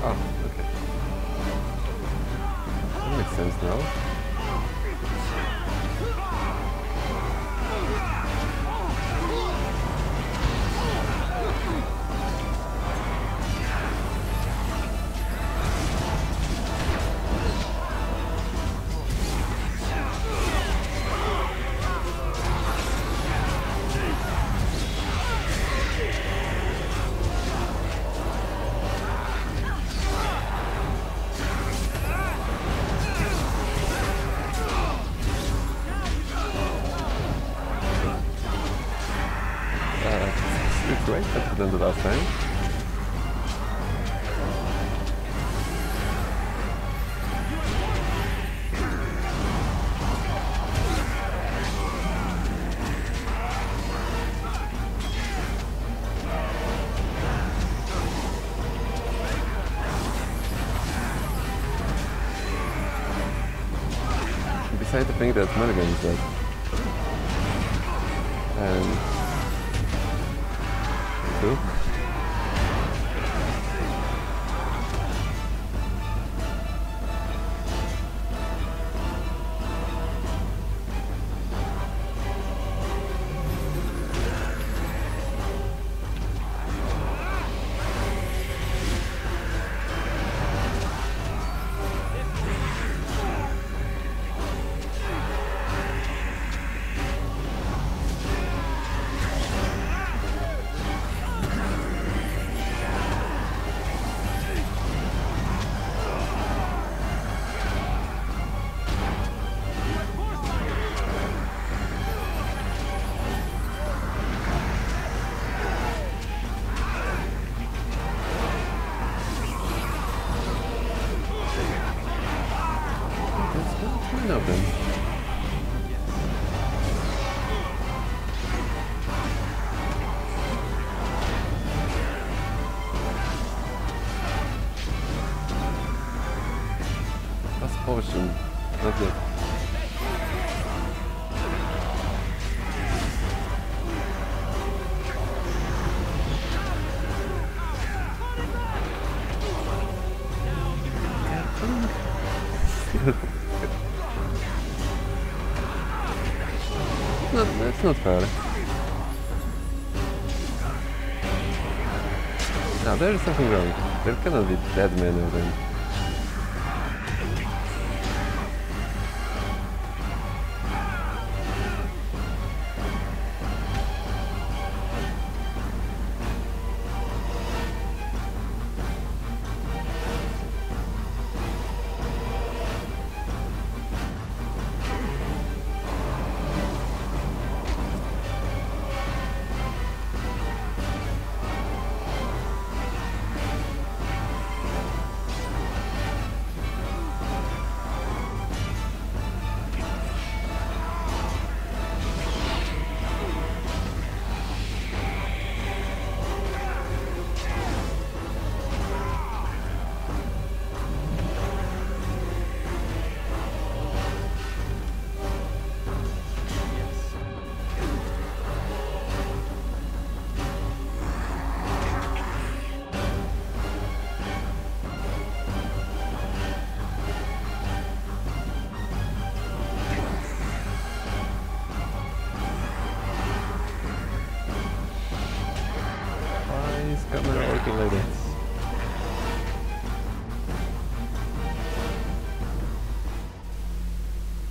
Oh, okay. That makes sense now. It's way better than the last time. Besides the thing that Mulligan is dead. And cool. Of them. That's potion. Not good. That's not fair. Now there is something wrong. There cannot be that many of them. Camera working like this.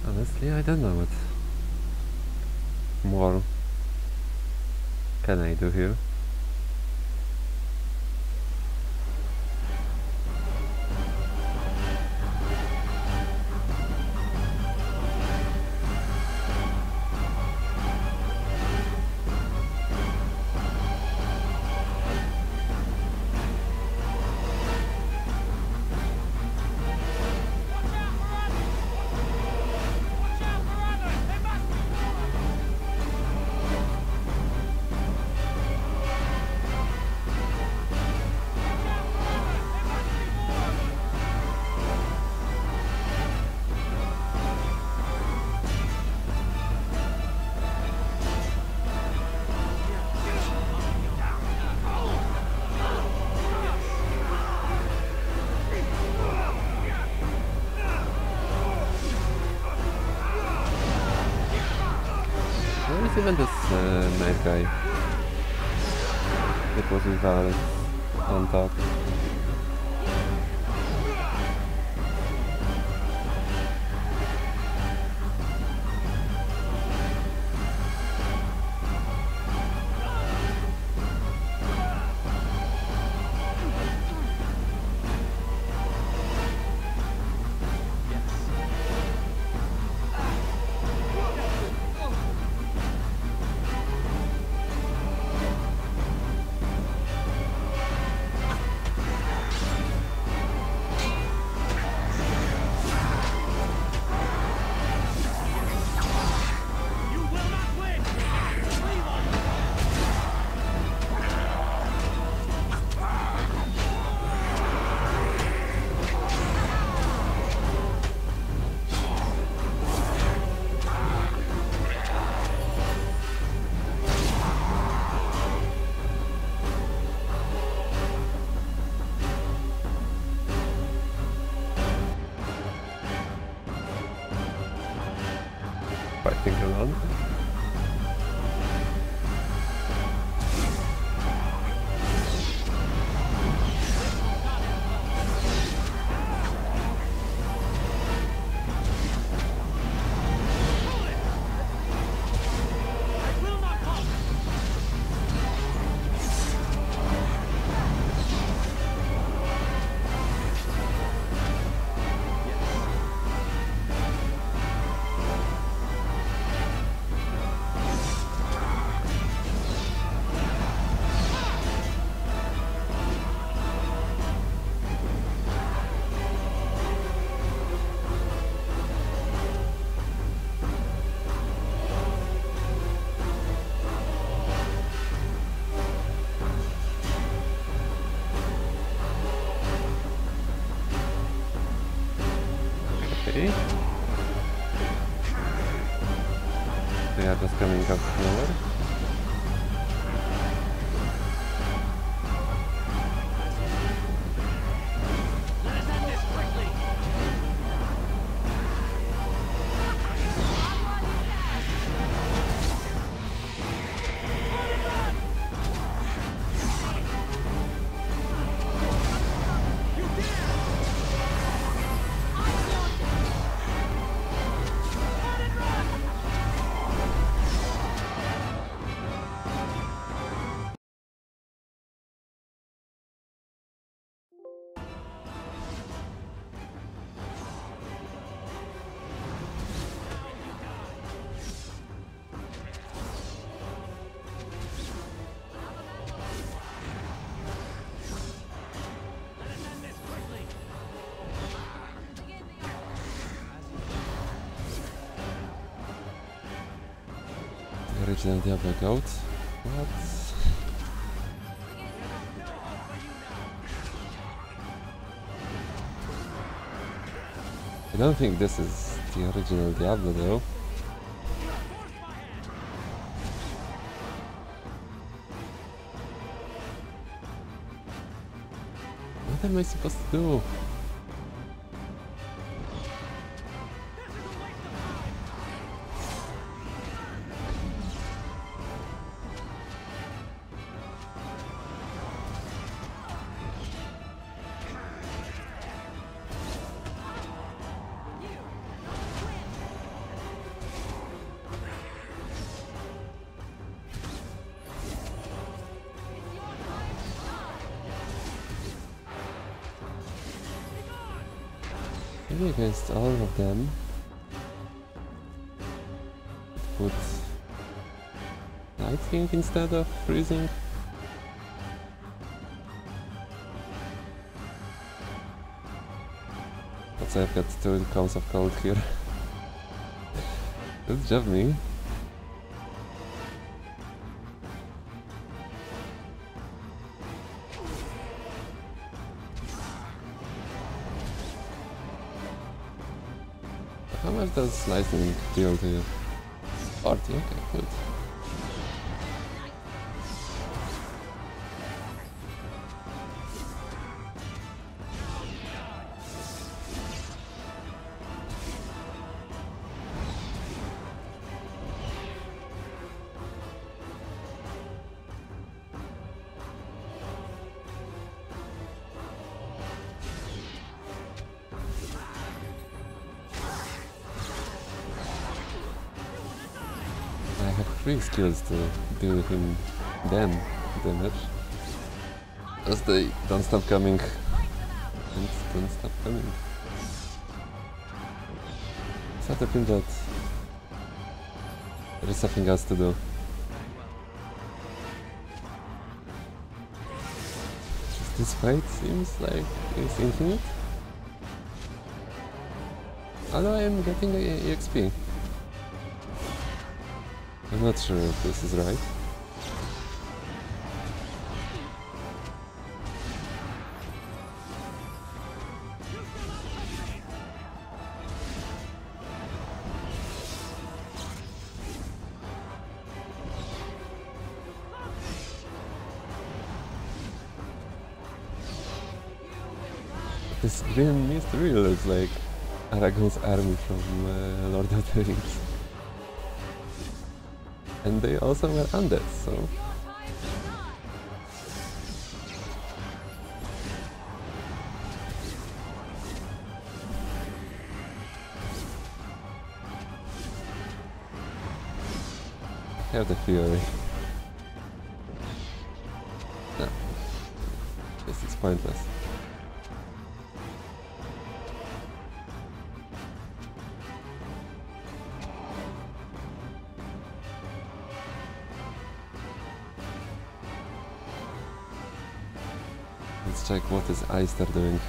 Honestly, I don't know what more can I do here. even this nice guy. It was with Val on top. Fighting around. Okay. They are just coming up nowhere. Original Diablo goat. What? I don't think this is the original Diablo though. What am I supposed to do? Maybe against all of them. Put Night King instead of freezing. But I've got 2 cones of cold here. Good job, me. How much does lightning deal to you? 40, okay, good. have 3 skills to deal him damage, as they don't stop coming and don't stop coming. So I think that there is something else to do. Just this fight seems like it's infinite. Although I am getting EXP. I'm not sure if this is right. This green mist really looks like Aragorn's army from Lord of the Rings. And they also were undead, so... I have the theory. No. This is pointless. Let's check what is Eyster doing.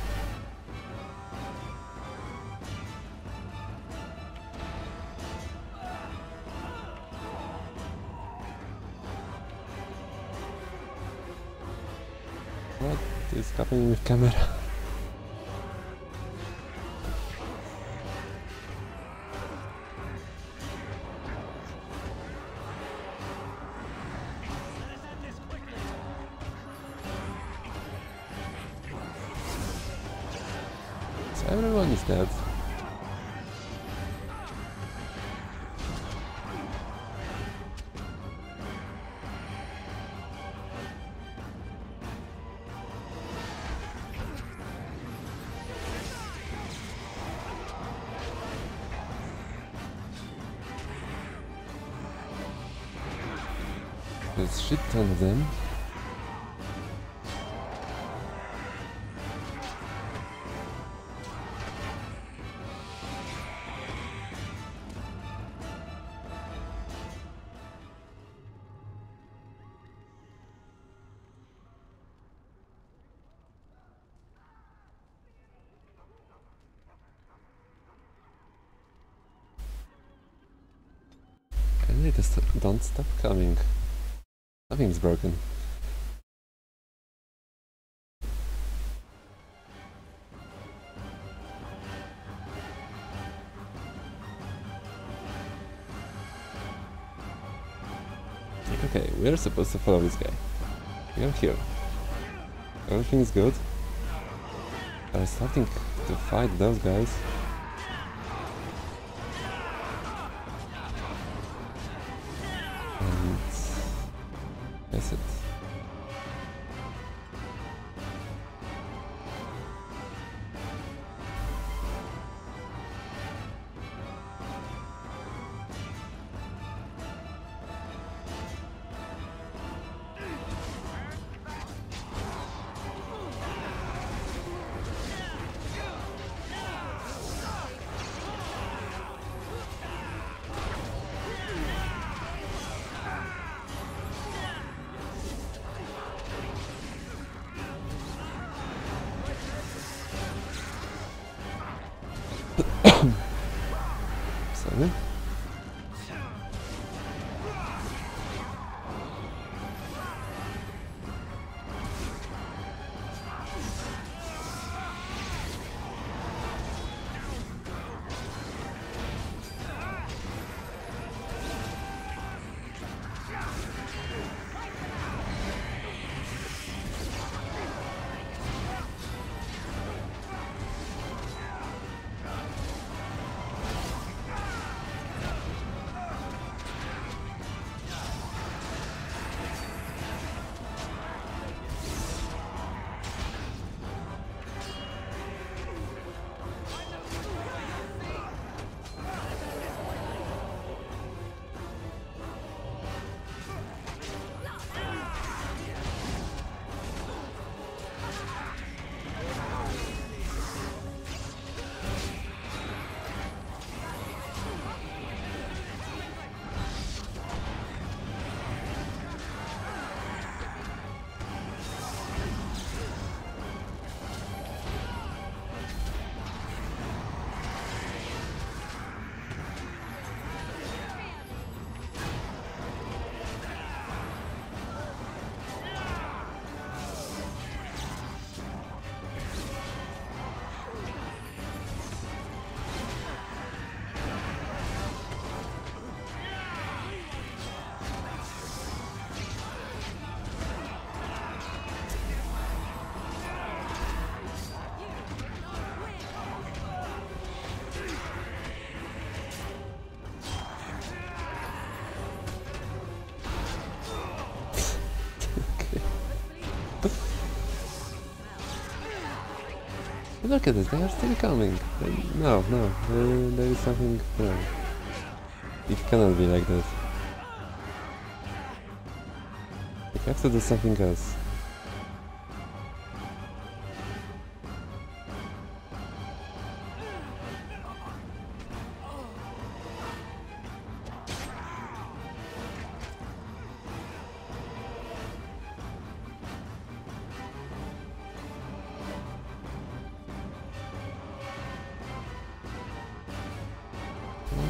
What is happening with camera? Everyone is dead. There's a shit ton of them. They just don't stop coming. Nothing's broken. Okay, we're supposed to follow this guy. We are here. Everything is good. They're starting to fight those guys. That's it. Sorry. Look at this, they are still coming. No, there is something wrong. It cannot be like that. We have to do something else.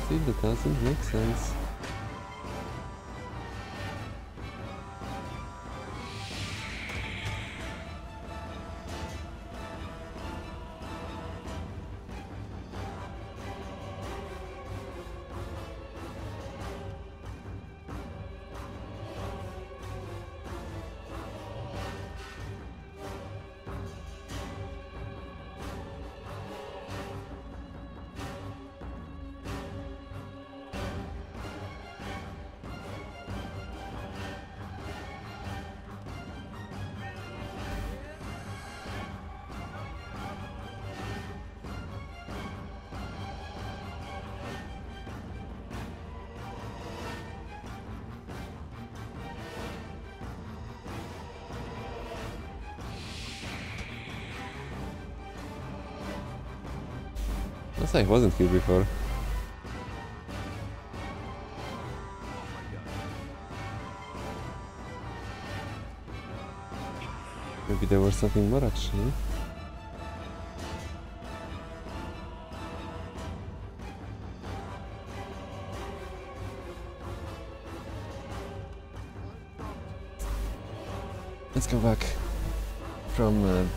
See, that doesn't make sense. I wasn't here before. Maybe there was something more actually. Let's go back from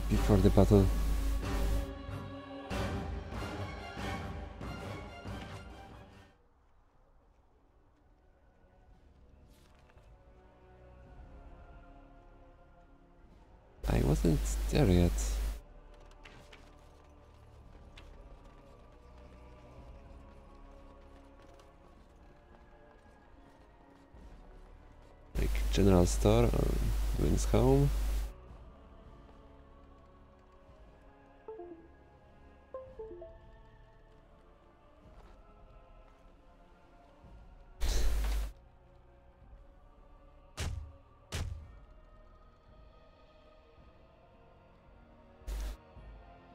before the battle. I wasn't there yet. Like general store or Wynn's home.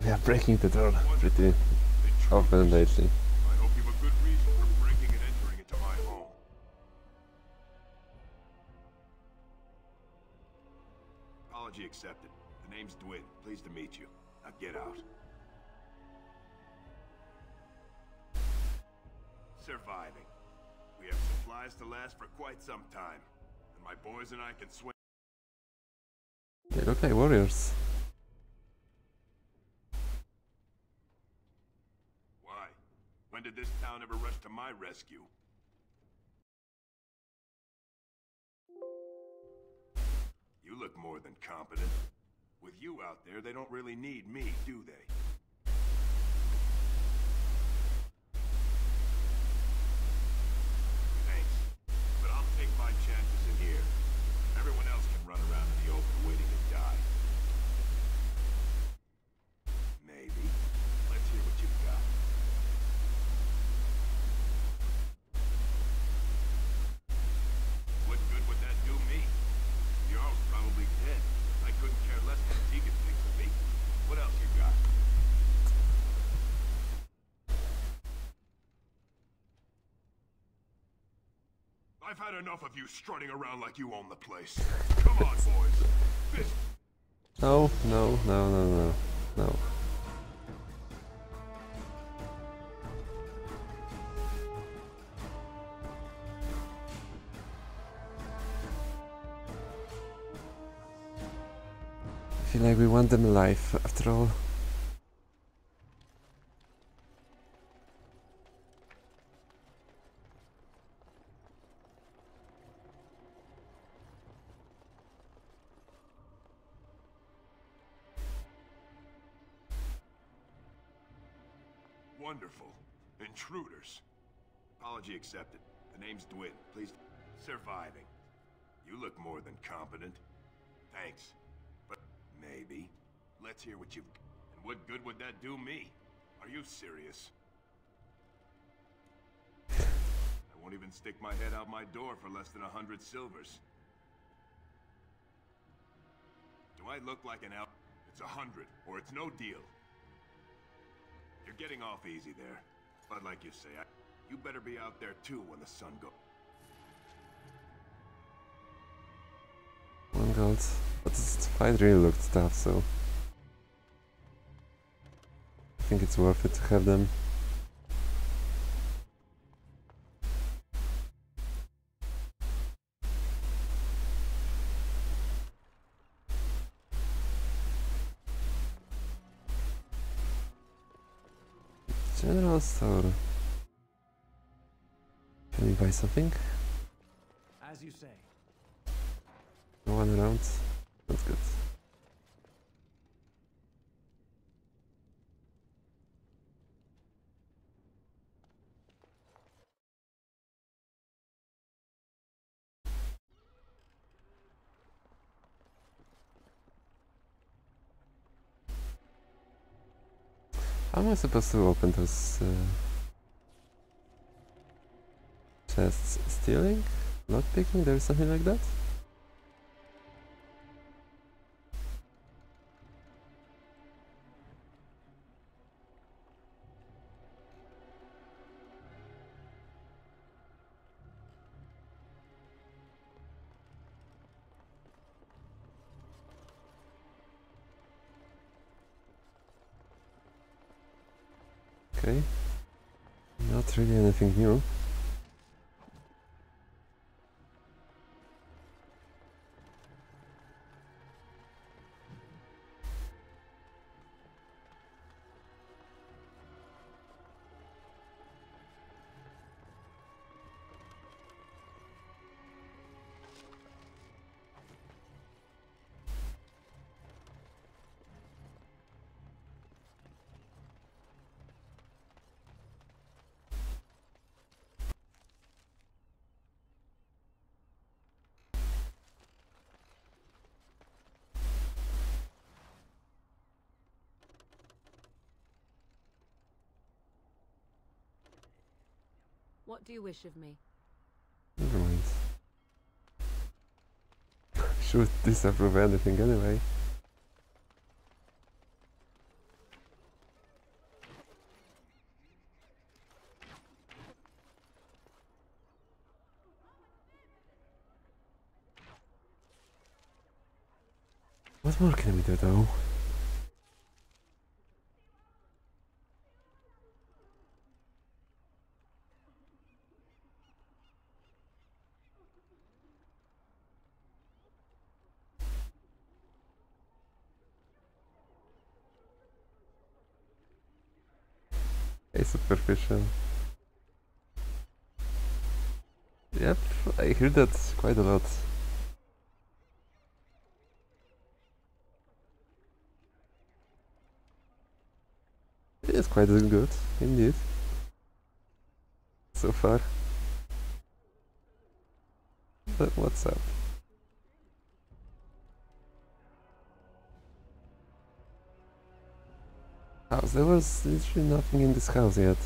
We are breaking the door pretty often lately. I hope you've a good reason for breaking and entering into my home. Apology accepted. The name's Dwin. Pleased to meet you. Now get out. Surviving. We have supplies to last for quite some time. And my boys and I can swing. They look like warriors. When did this town ever rush to my rescue? You look more than competent. With you out there, they don't really need me, do they? Thanks, but I'll take my chances in here. Everyone else can run around in the open waiting to die. Maybe. Let's hear what you've got. I've had enough of you strutting around like you own the place. Come on, boys. No. I feel like we want them alive, after all. Wonderful. Intruders. Apology accepted. The name's Dwin. Please. Surviving. You look more than competent. Thanks. But maybe. Let's hear what you've... And what good would that do me? Are you serious? I won't even stick my head out my door for less than 100 silvers. Do I look like an out? It's 100, or it's no deal. You're getting off easy there. But like you say, you better be out there too when the sun goes. 1 gold. But this fight really looked tough, so... I think it's worth it to have them. General store. Can we buy something? As you say. No one around. That's good. How am I supposed to open those chests? Stealing? Not picking? There's something like that? Okay. Not really anything new. What do you wish of me? Never mind. Should disapprove anything anyway. What more can we do though? A superficial. Yep, I hear that quite a lot. It's quite good, indeed. So far. But what's up? House. There was literally nothing in this house yet.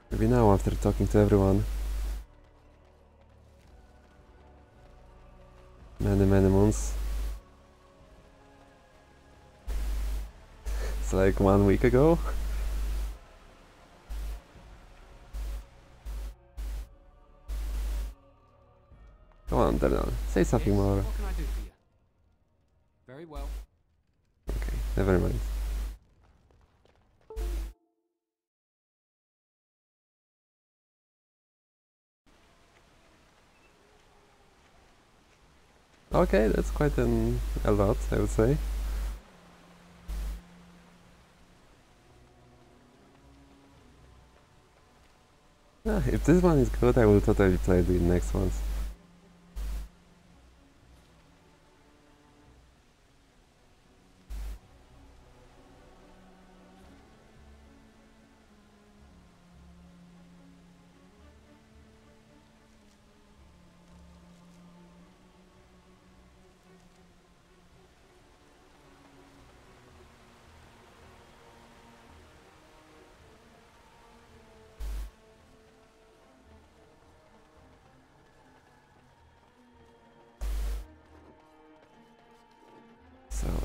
Maybe now after talking to everyone. Many months. It's like 1 week ago. Come on, Daniel, say something more. What can I do for you? Very well. Okay, never mind. Okay, that's quite a lot, I would say. If this one is good, I will totally play the next ones.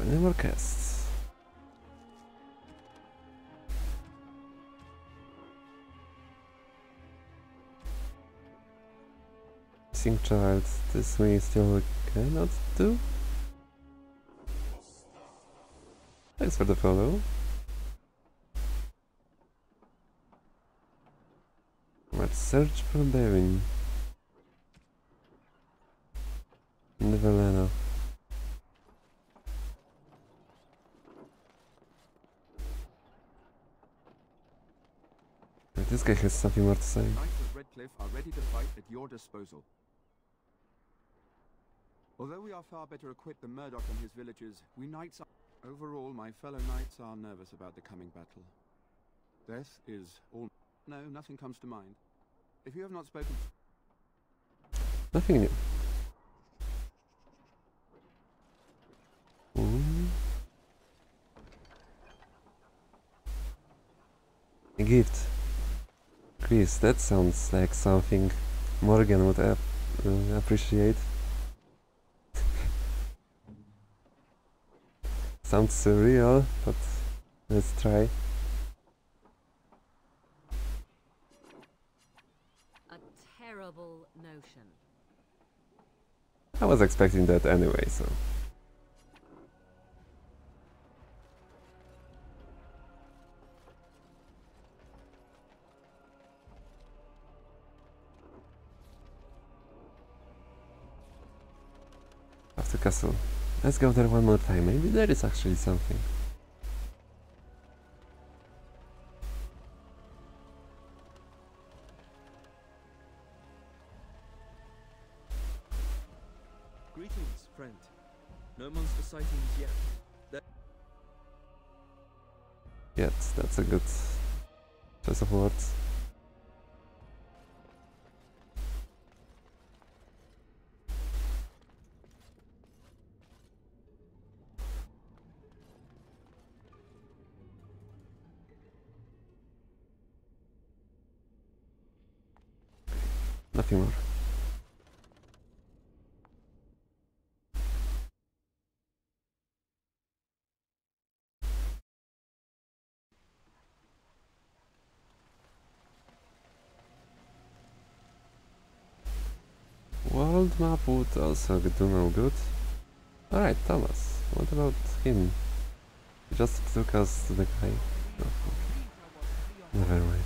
any more casts? Missing child, this we still cannot do? Thanks for the follow. Let's search for Devin. Nevelena. This guy has something more to say. Knights of Redcliffe are ready to fight at your disposal. Although we are far better equipped than Murdoch and his villagers, we knights are... Overall, my fellow knights are nervous about the coming battle. Death is all... No, nothing comes to mind. If you have not spoken... Nothing new. A gift. Chris, that sounds like something Morgan would appreciate. Sounds surreal, but let's try. A terrible notion. I was expecting that anyway, so... After castle. Let's go there one more time. Maybe there is actually something. Greetings, friend. No monster sightings yet. Yet, that's a good choice of words. Nothing more. World map would also do no good. Alright, Thomas, what about him? He just took us to the guy. Oh, okay. Never mind.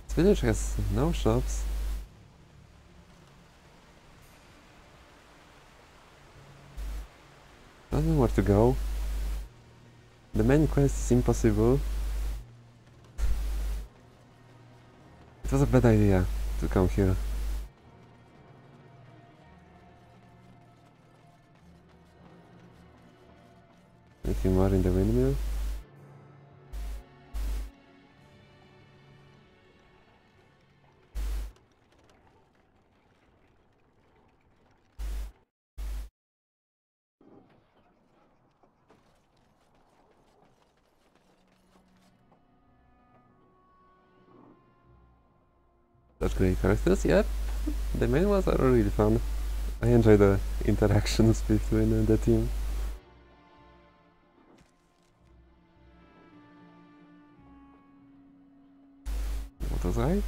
This village has no shops. Don't know where to go. The main quest is impossible. It was a bad idea to come here. Anything more in the windmill? Such great characters, yep. The main ones are really fun. I enjoy the interactions between the team. What was I?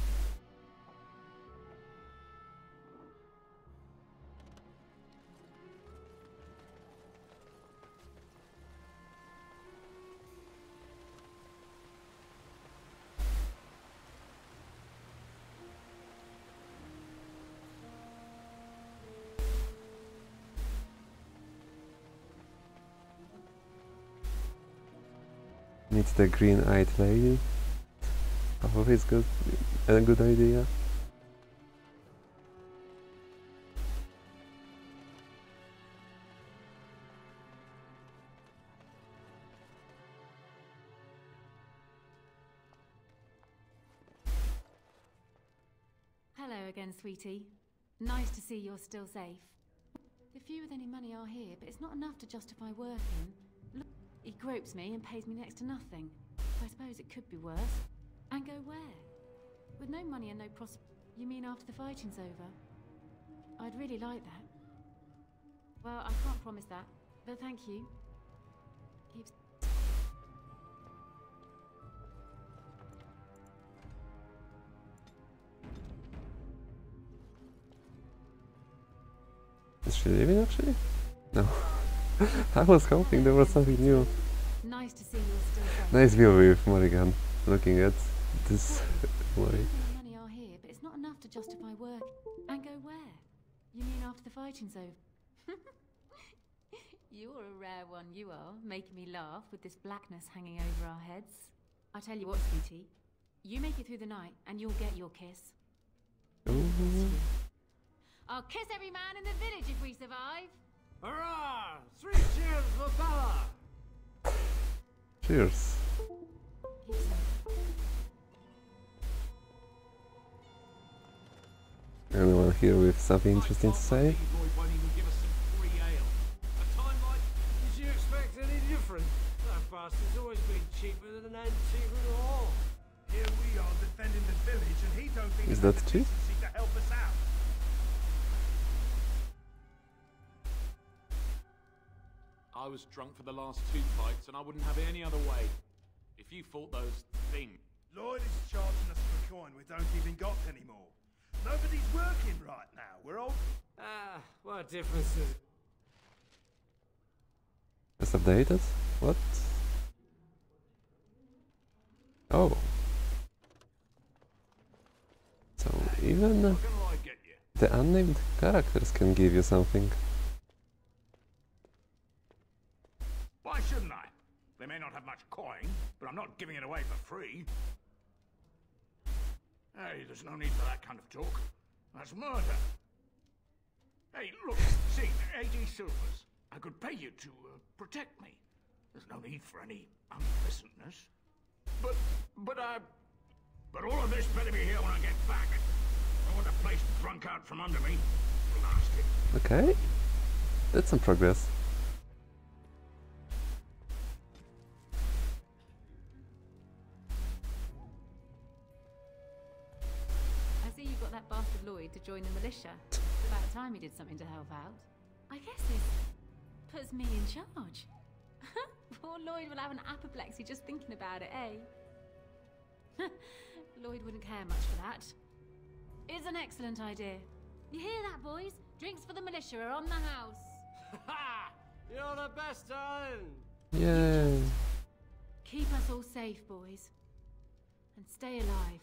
Meet the green-eyed lady. Always good, a good idea. Hello again, sweetie. Nice to see you're still safe. The few with any money are here, but it's not enough to justify working. Look, he gropes me and pays me next to nothing. I suppose it could be worse. And go where? With no money and no You mean after the fighting's over? I'd really like that. Well, I can't promise that, but thank you. Keep... Is she leaving actually? No. I was hoping there was something new. Nice to see you're still there. Nice view with Morrigan looking at this way. Money are here, but it's not enough to justify work. And go where? You mean after the fighting's over? You're a rare one, you are, making me laugh with this blackness hanging over our heads. I tell you what, sweetie, you make it through the night and you'll get your kiss. Ooh. I'll kiss every man in the village if we survive. Hurrah! 3 cheers for Bella! Cheers. Anyone here with something interesting to say? Did you expect any different? That bastard's always been cheaper than an antique all. Here we are defending the village and he don't think Is that cheap? to help us out. I was drunk for the last 2 fights and I wouldn't have it any other way. If you fought those things... Lloyd is charging us for a coin we don't even got anymore. Nobody's working right now. We're all... Ah, what difference does it... It's updated? What? Oh. So even the unnamed characters can give you something. Why shouldn't I? They may not have much coin, but I'm not giving it away for free. Hey, there's no need for that kind of talk. That's murder. Hey, look, see, 80 silvers. I could pay you to protect me. There's no need for any unpleasantness. But all of this better be here when I get back. I want the place drunk out from under me. Blasted. Okay. That's some progress. I see you've got that bastard Lloyd to join the militia. It's about time he did something to help out. I guess this puts me in charge. Poor Lloyd will have an apoplexy just thinking about it, eh? Lloyd wouldn't care much for that. It's an excellent idea. You hear that, boys? Drinks for the militia are on the house. Ha! You're the best, darling! Yay! Keep us all safe, boys. And stay alive.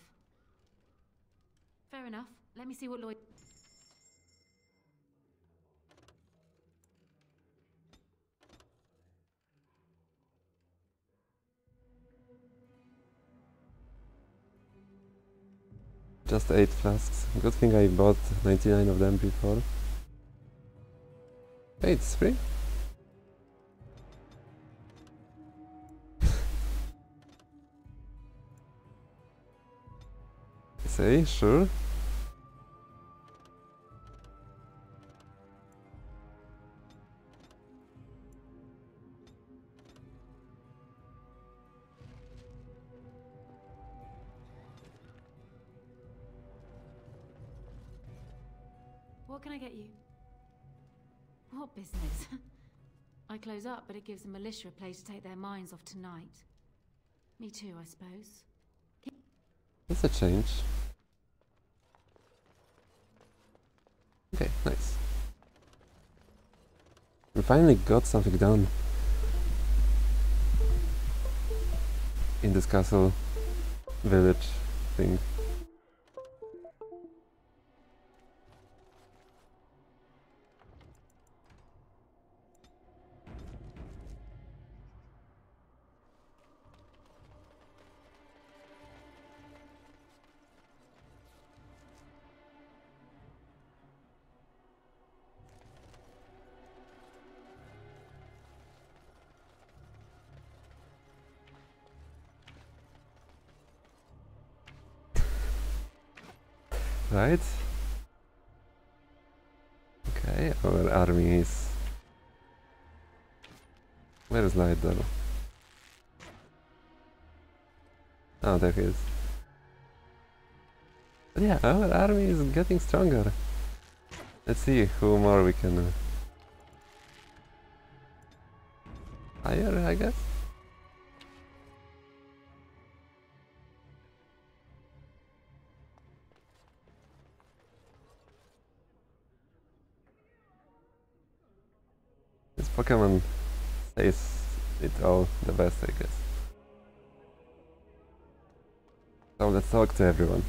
Fair enough. Let me see what Lloyd... Just 8 flasks. Good thing I bought 99 of them before. Hey, it's free? Say, sure. What can I get you? What business? I close up, but it gives the militia a place to take their minds off tonight. Me too, I suppose. That's a change. Okay, nice. We finally got something done in this castle village thing. Right? Okay, our army is... Where is Light though? Oh, there he is. But yeah, our army is getting stronger. Let's see who more we can hire, I guess. This Pokemon says it all the best, I guess. So let's talk to everyone.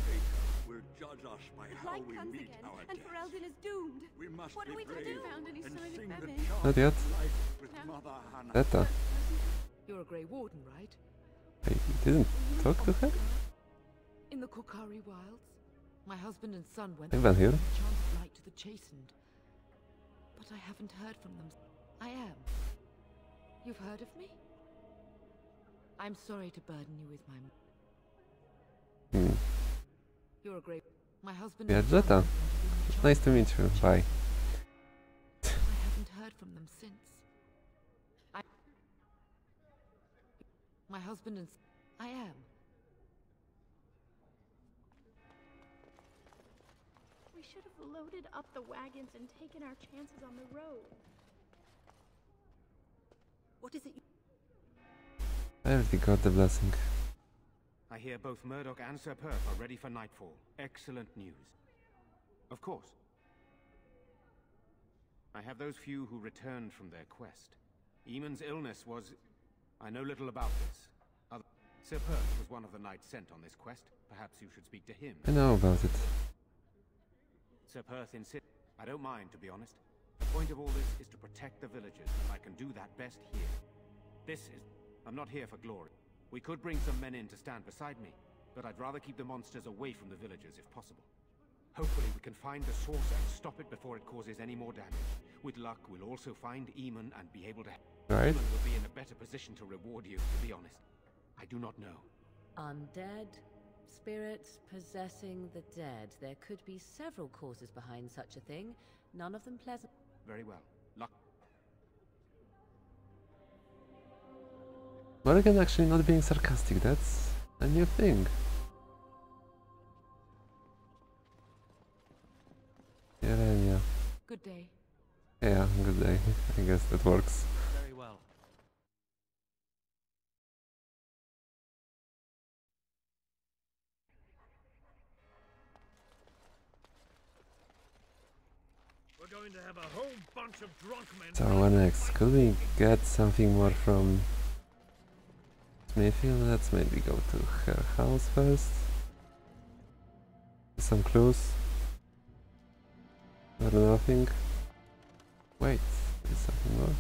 Will judge us by how we meet our death. And Ferelden is doomed. We must what are we to do? Found any sign of Bevan? Not yet. Zeta. You're a Grey Warden, right? I didn't talk to her? In the Korkari wilds, my husband and son went I've been here. enchanted light to the Chastened. But I haven't heard from them. I am. You've heard of me? I'm sorry to burden you with my... You're a great... My husband... Yeah, Zeta. Nice to meet you. Bye. I haven't heard from them since. My husband and... I am. We should have loaded up the wagons and taken our chances on the road. What is it? I already got the blessing. I hear both Murdoch and Sir Perth are ready for nightfall. Excellent news. Of course. I have those few who returned from their quest. Eamon's illness was... I know little about this. Sir Perth was one of the knights sent on this quest. Perhaps you should speak to him. I know about it. Sir Perth insists. I don't mind, to be honest. The point of all this is to protect the villagers, and I can do that best here. This is... I'm not here for glory. We could bring some men in to stand beside me, but I'd rather keep the monsters away from the villagers if possible. Hopefully we can find the source and stop it before it causes any more damage. With luck, we'll also find Eamon and be able to... Right. Eamon will be in a better position to reward you, to be honest. I do not know. Undead, spirits possessing the dead. There could be several causes behind such a thing, none of them pleasant. Very well. Luck. Morgan actually not being sarcastic, that's a new thing. Yeah. Good day. Yeah, good day. I guess that works. Very well. We're going to have a whole bunch of drunk men. So what next? Could we get something more from Smithfield? Let's maybe go to her house first. Some clues. Or nothing. Wait, there's something more.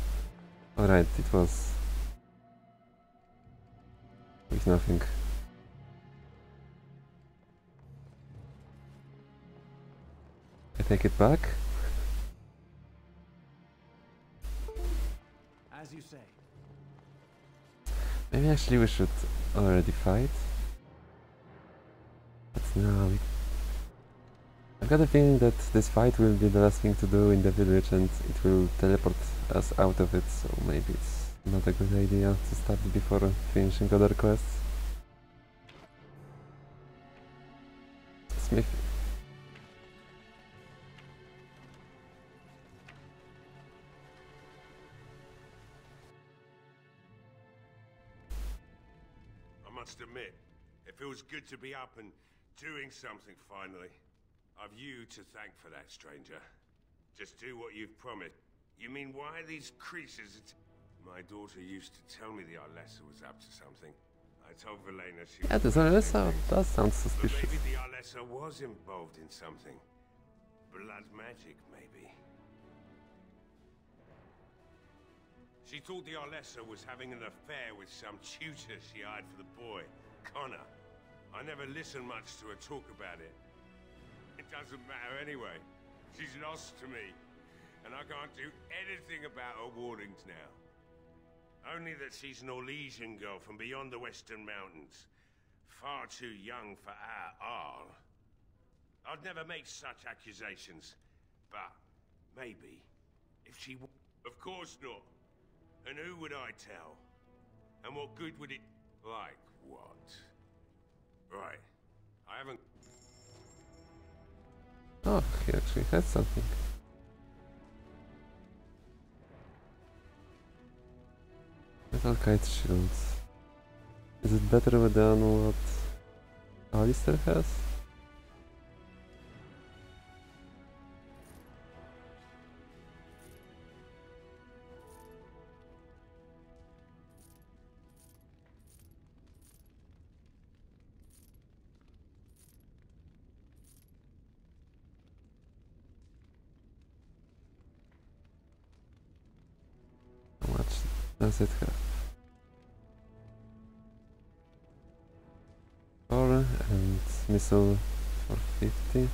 Alright, it was with nothing. I take it back. As you say. Maybe actually we should already fight. But no, I've got a feeling that this fight will be the last thing to do in the village and it will teleport us out of it, so maybe it's not a good idea to start before finishing other quests. Smith. I must admit, it feels good to be up and doing something finally. I've you to thank for that, stranger. Just do what you've promised. You mean why these creases? My daughter used to tell me the Arlessa was up to something. I told Velena she... Yeah, this Arlessa does sound suspicious. But maybe the Arlessa was involved in something. Blood magic, maybe. She thought the Arlessa was having an affair with some tutor she hired for the boy, Connor. I never listened much to her talk about it. It doesn't matter anyway. She's lost to me, and I can't do anything about her wardings now. Only that she's an Orlesian girl from beyond the Western Mountains. Far too young for our Arl. I'd never make such accusations, but maybe if she... Of course not. And who would I tell? And what good would it... Like what? Right. I haven't... Oh, he actually has something. Metal kite shields. Is it better than what Alistair has? How much does it have? 4 and missile for 50.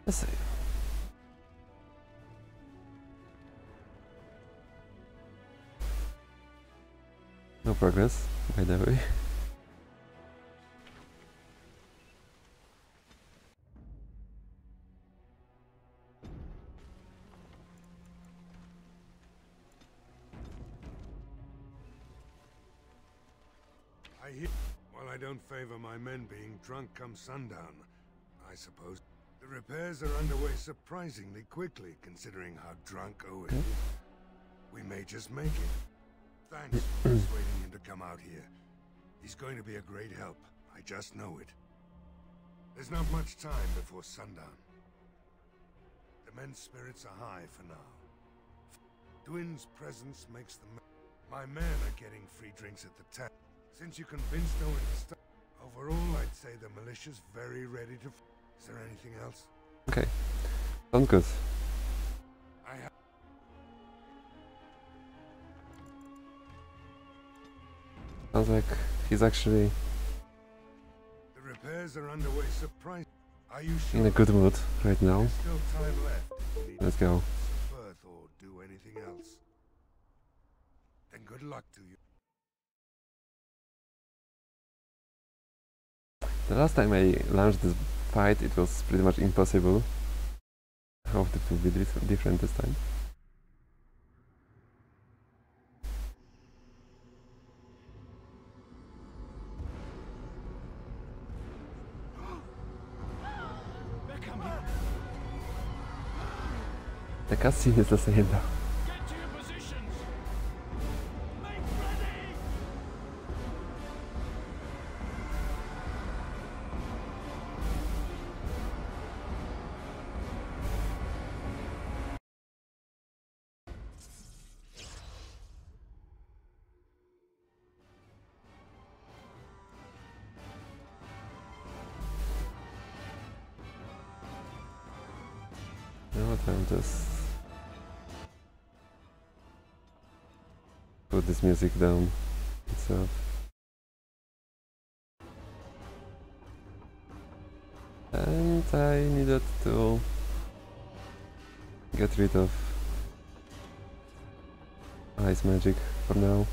Let's see. No progress, by the way. While I don't favor my men being drunk come sundown, I suppose the repairs are underway surprisingly quickly, considering how drunk Owen is. We may just make it. Thanks for persuading him to come out here. He's going to be a great help. I just know it. There's not much time before sundown. The men's spirits are high for now. Dwin's presence makes them... My men are getting free drinks at the tap. Since you convinced Owen to stop, overall I'd say the militia's very ready to... Is there anything else? Okay, sounds good. Sounds like he's actually The repairs are underway. Surprise. Are you sure? in a good mood right now. There's still time left. If you need Let's go. birth or do anything else. Then good luck to you. The last time I launched this fight, it was pretty much impossible. I hope it will be different this time. The cutscene is the same though. You know what, I'll just put this music down itself. And I needed to get rid of ice magic for now.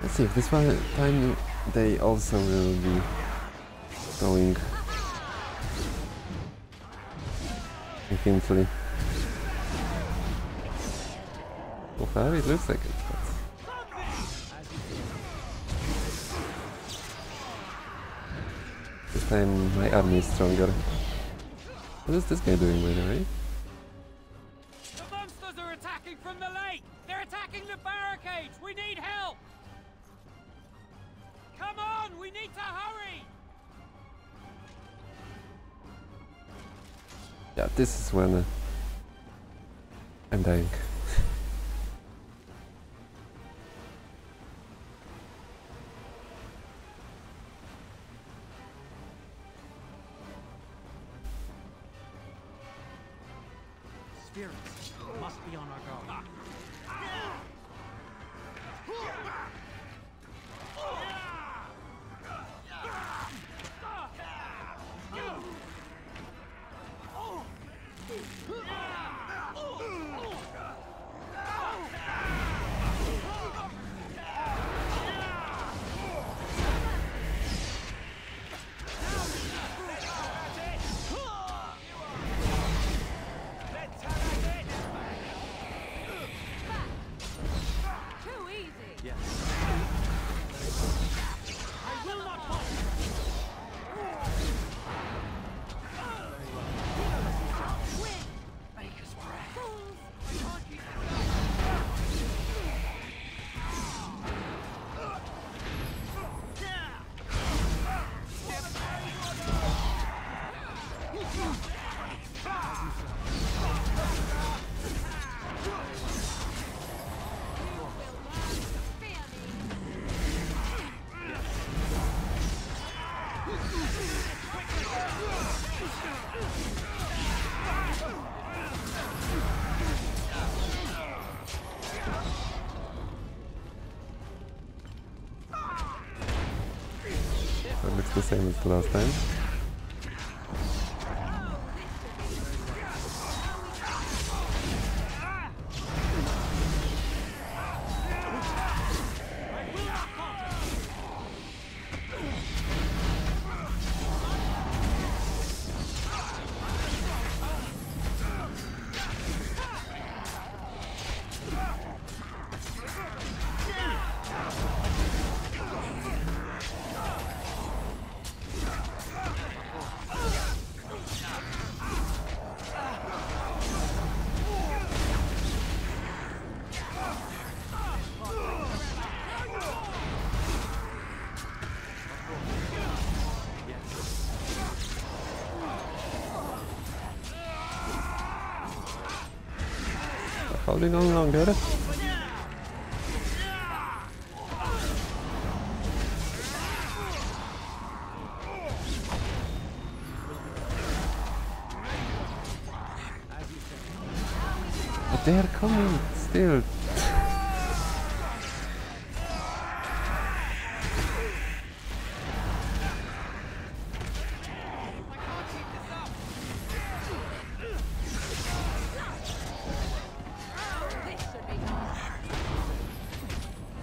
Let's see if this one time they also will be going infinitely. So far it looks like it, but this time my army is stronger. What is this guy doing, by the way? The monsters are attacking from the lake! They're attacking the barricades! We need help! Come on! We need to hurry! Yeah, this is when I'm dying. Spirits must be on our guard. It looks the same as the last time. Holding on longer. But they are coming still.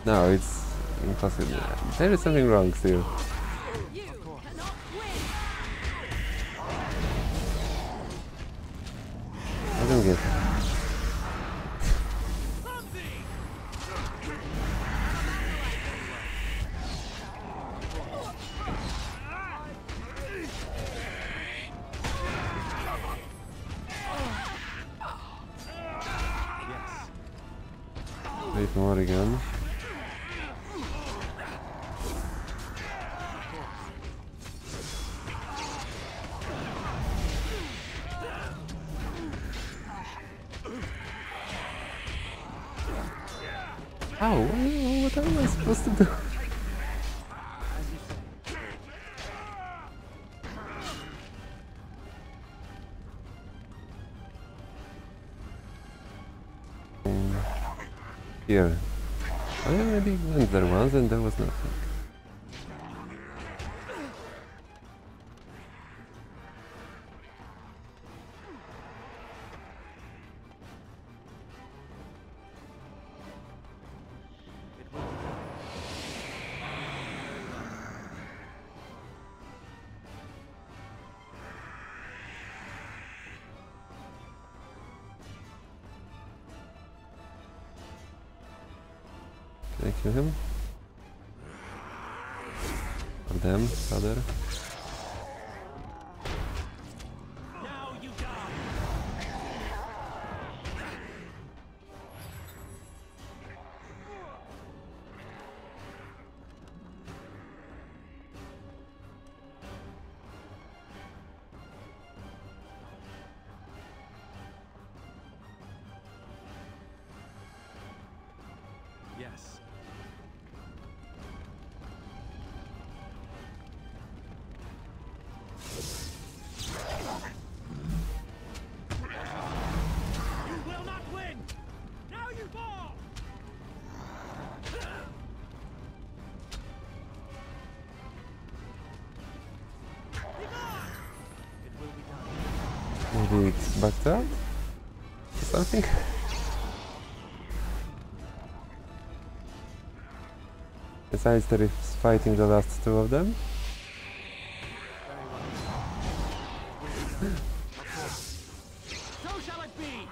No, it's impossible. There is something wrong still. I don't get it. Wait more again. How? What am I supposed to do? Here. I already went there once and there was nothing. I kill him? Or them, rather. Yes. You will not win! Now you fall! Maybe it's backed up? Something? Besides, there is fighting the last two of them. So shall it be!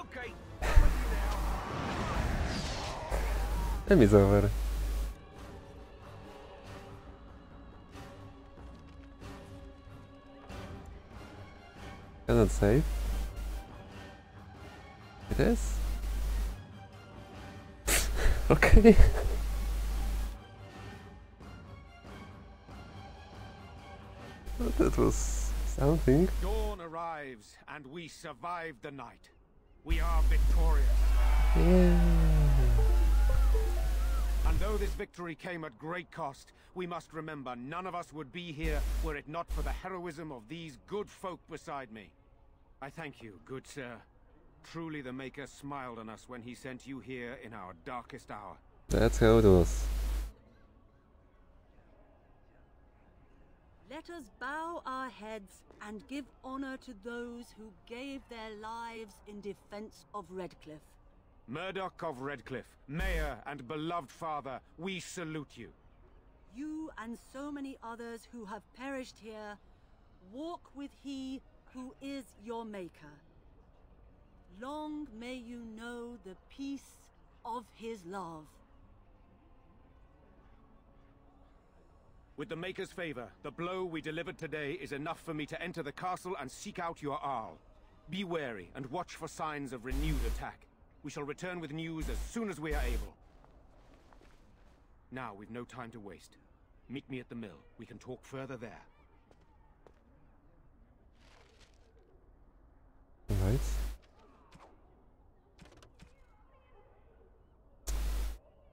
Okay, Time is over. Cannot save. It is? Okay. Well, that was something. Dawn arrives, and we survive the night. We are victorious. Yeah. And though this victory came at great cost, we must remember none of us would be here were it not for the heroism of these good folk beside me. I thank you, good sir. Truly the Maker smiled on us when he sent you here in our darkest hour. That's how it was. Let us bow our heads and give honor to those who gave their lives in defense of Redcliffe. Murdoch of Redcliffe, Mayor and beloved father, we salute you. You and so many others who have perished here, walk with he who is your maker. Long may you know the peace of his love. With the Maker's favor, the blow we delivered today is enough for me to enter the castle and seek out your Arl. Be wary and watch for signs of renewed attack. We shall return with news as soon as we are able. Now we've no time to waste. Meet me at the mill. We can talk further there. Alright.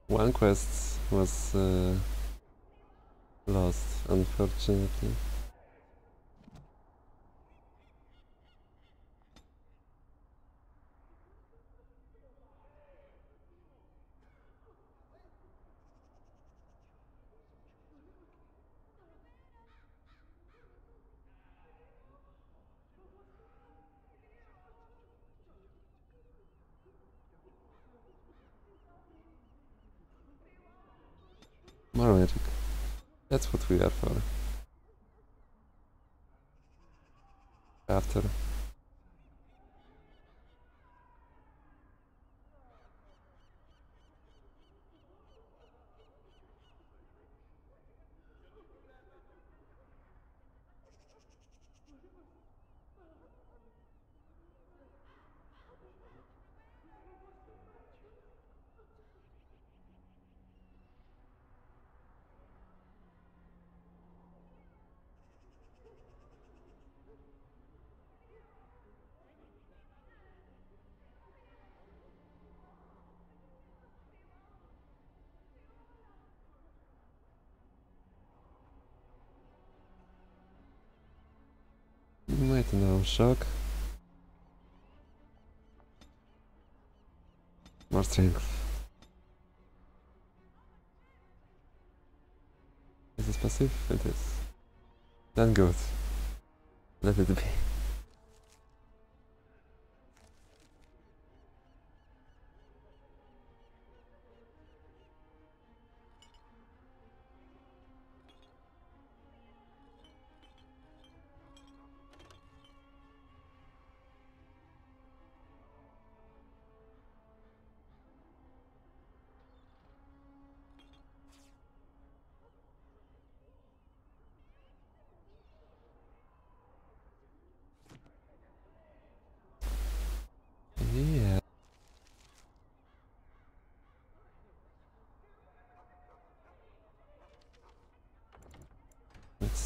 One quest was lost, unfortunately. More magic. That's what we are for. After. Wait now, shock. More strength. Is this passive? It is. Then good. Let it be.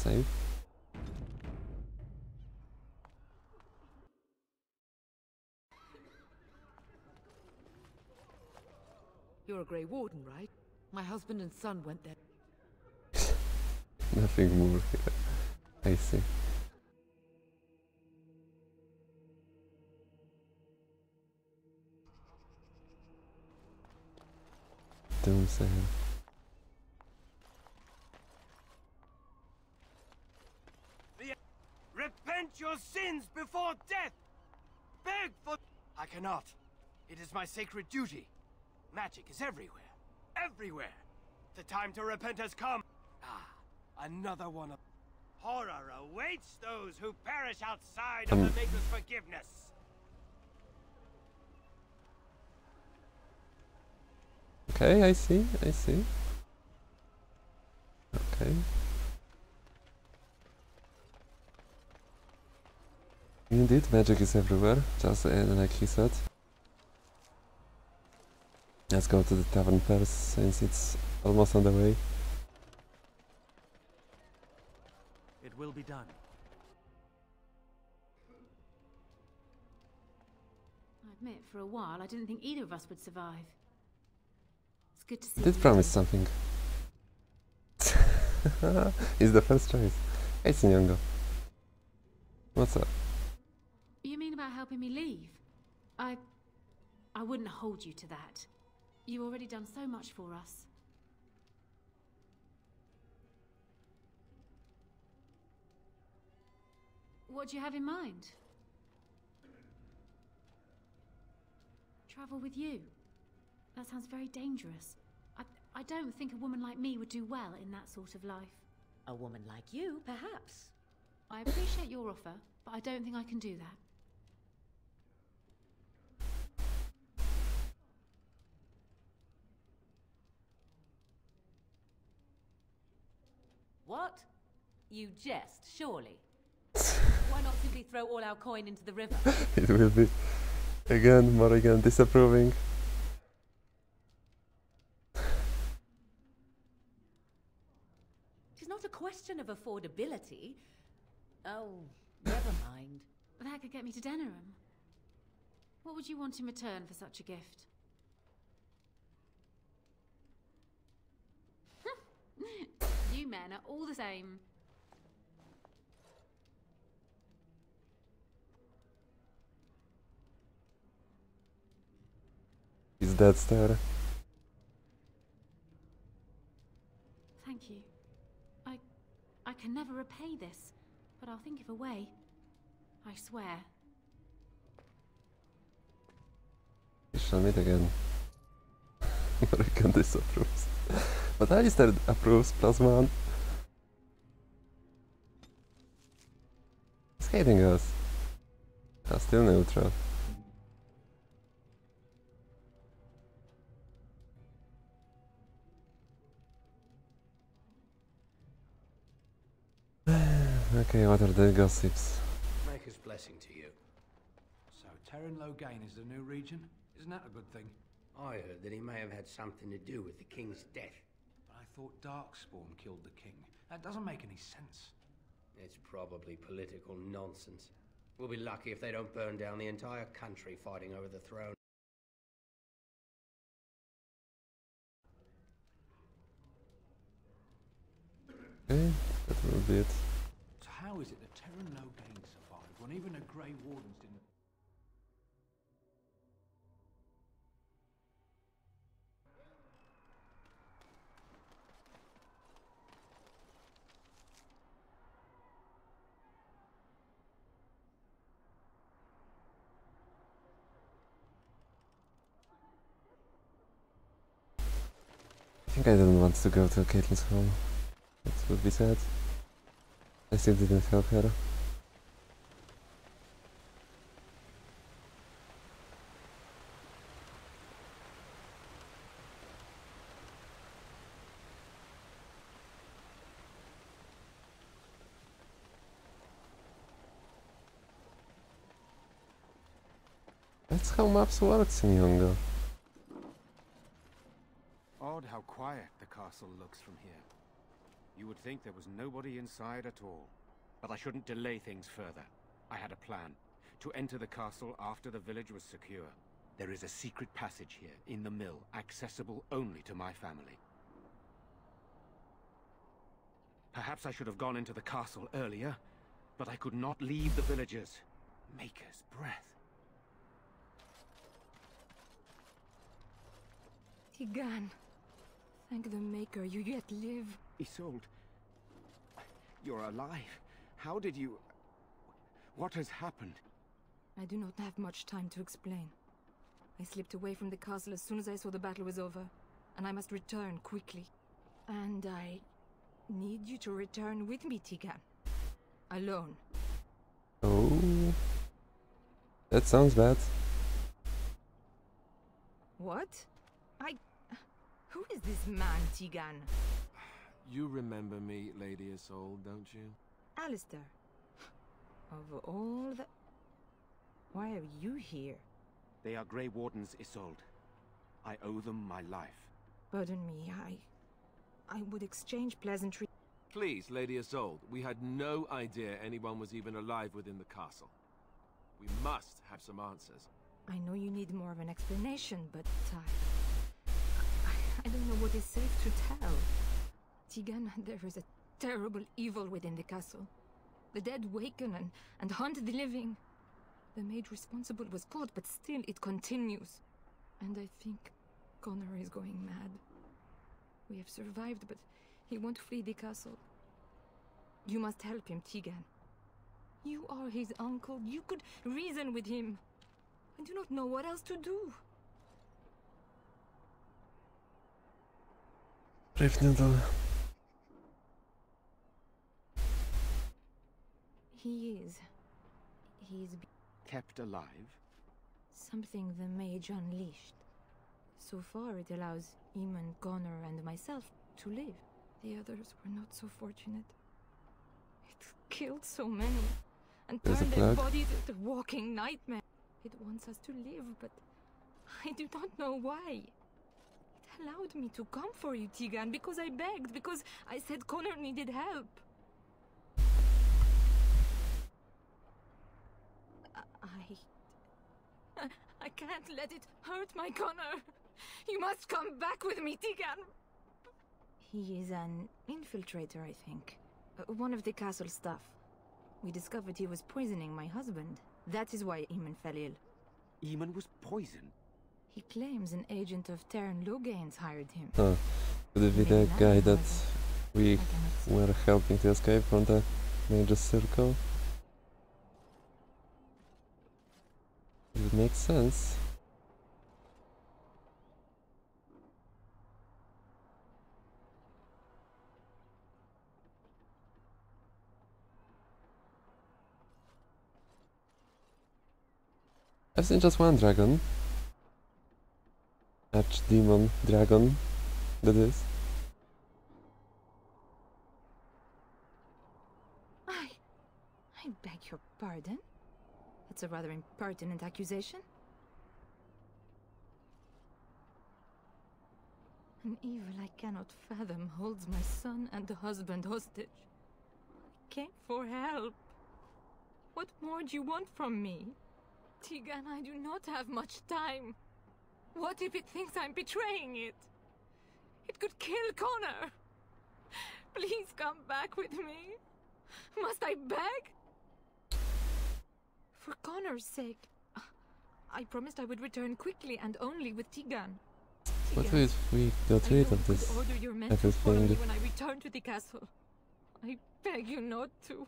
save. You're a Grey Warden, right? My husband and son went there. Nothing more here. I see. Doomsayer. Repent your sins before death! Beg for... I cannot. It is my sacred duty. Magic is everywhere. Everywhere! The time to repent has come! Ah, another one of... Horror awaits those who perish outside of the Maker's forgiveness! Okay, I see, I see. Okay. Indeed, magic is everywhere, just like he said. Let's go to the tavern first, since it's almost on the way. It will be done. I admit, for a while, I didn't think either of us would survive. It's good to see. I did promise something. It's the first choice. Hey, Sinyongo. What's up? You mean about helping me leave? I wouldn't hold you to that. You've already done so much for us. What do you have in mind? Travel with you? That sounds very dangerous. I don't think a woman like me would do well in that sort of life. A woman like you, perhaps. I appreciate your offer, but I don't think I can do that. What? You jest, surely? Why not simply throw all our coin into the river? It will be again, Morrigan disapproving. It's not a question of affordability. Oh, never mind. That could get me to Denerim. What would you want in return for such a gift? You men are all the same. Is that star? Thank you. I can never repay this, but I'll think of a way. I swear. We shall meet again. Morrigan disapproves. But Alistair approves, +1. He's hating us. I'm still neutral. Okay, what are the gossips? Maker's blessing to you. So, Terran Logain is the new regent? Isn't that a good thing? I heard that he may have had something to do with the king's death. But I thought Darkspawn killed the king. That doesn't make any sense. It's probably political nonsense. We'll be lucky if they don't burn down the entire country fighting over the throne. Okay, that will be it. So how is it that Terran Logain survived when even the Grey Wardens didn't... I think I didn't want to go to Caitlin's home. That would be sad. I still didn't help her. That's how maps work, Sinyongo. Odd how quiet the castle looks from here. You would think there was nobody inside at all. But I shouldn't delay things further. I had a plan. To enter the castle after the village was secure. There is a secret passage here, in the mill, accessible only to my family. Perhaps I should have gone into the castle earlier, but I could not leave the villagers. Maker's breath. Tigan, thank the Maker you yet live. Isolde, you're alive. How did you... What has happened? I do not have much time to explain. I slipped away from the castle as soon as I saw the battle was over, and I must return quickly. And I need you to return with me, Tigan. Alone. Oh, that sounds bad. What? Who is this man, Tigan? You remember me, Lady Isolde, don't you? Alistair. Of all the... Why are you here? They are Grey Wardens, Isolde. I owe them my life. Pardon me, I would exchange pleasantries. Please, Lady Isolde, we had no idea anyone was even alive within the castle. We must have some answers. I know you need more of an explanation, but I don't know what is safe to tell. Tigan, there is a terrible evil within the castle. The dead waken and haunt the living. The mage responsible was caught, but still it continues. And I think Connor is going mad. We have survived, but he won't flee the castle. You must help him, Tigan. You are his uncle. You could reason with him. I do not know what else to do. Brave Noodle. He is kept alive? Something the mage unleashed. So far it allows Eamon, Connor and myself to live. The others were not so fortunate. It killed so many and turned their bodies into walking nightmares. It wants us to live, but I do not know why. It allowed me to come for you, Tigan, because I begged, because I said Connor needed help. I can't let it hurt my Connor. You must come back with me, Tigan. He is an infiltrator, I think. One of the castle staff. We discovered he was poisoning my husband. That is why Eamon fell ill. Eamon was poisoned? He claims an agent of Terran Logains hired him. Oh, could it be the guy that we were helping to escape from the mage's circle? It makes sense. I've seen just one dragon. Archdemon dragon, that is. I beg your pardon? That's a rather impertinent accusation. An evil I cannot fathom holds my son and the husband hostage. I came for help. What more do you want from me? Tigan, I do not have much time. What if it thinks I'm betraying it? It could kill Connor. Please come back with me. Must I beg? For Connor's sake. I promised I would return quickly and only with Tigan. What if we got rid of this order your men to follow me everything? when I return to the castle. I beg you not to.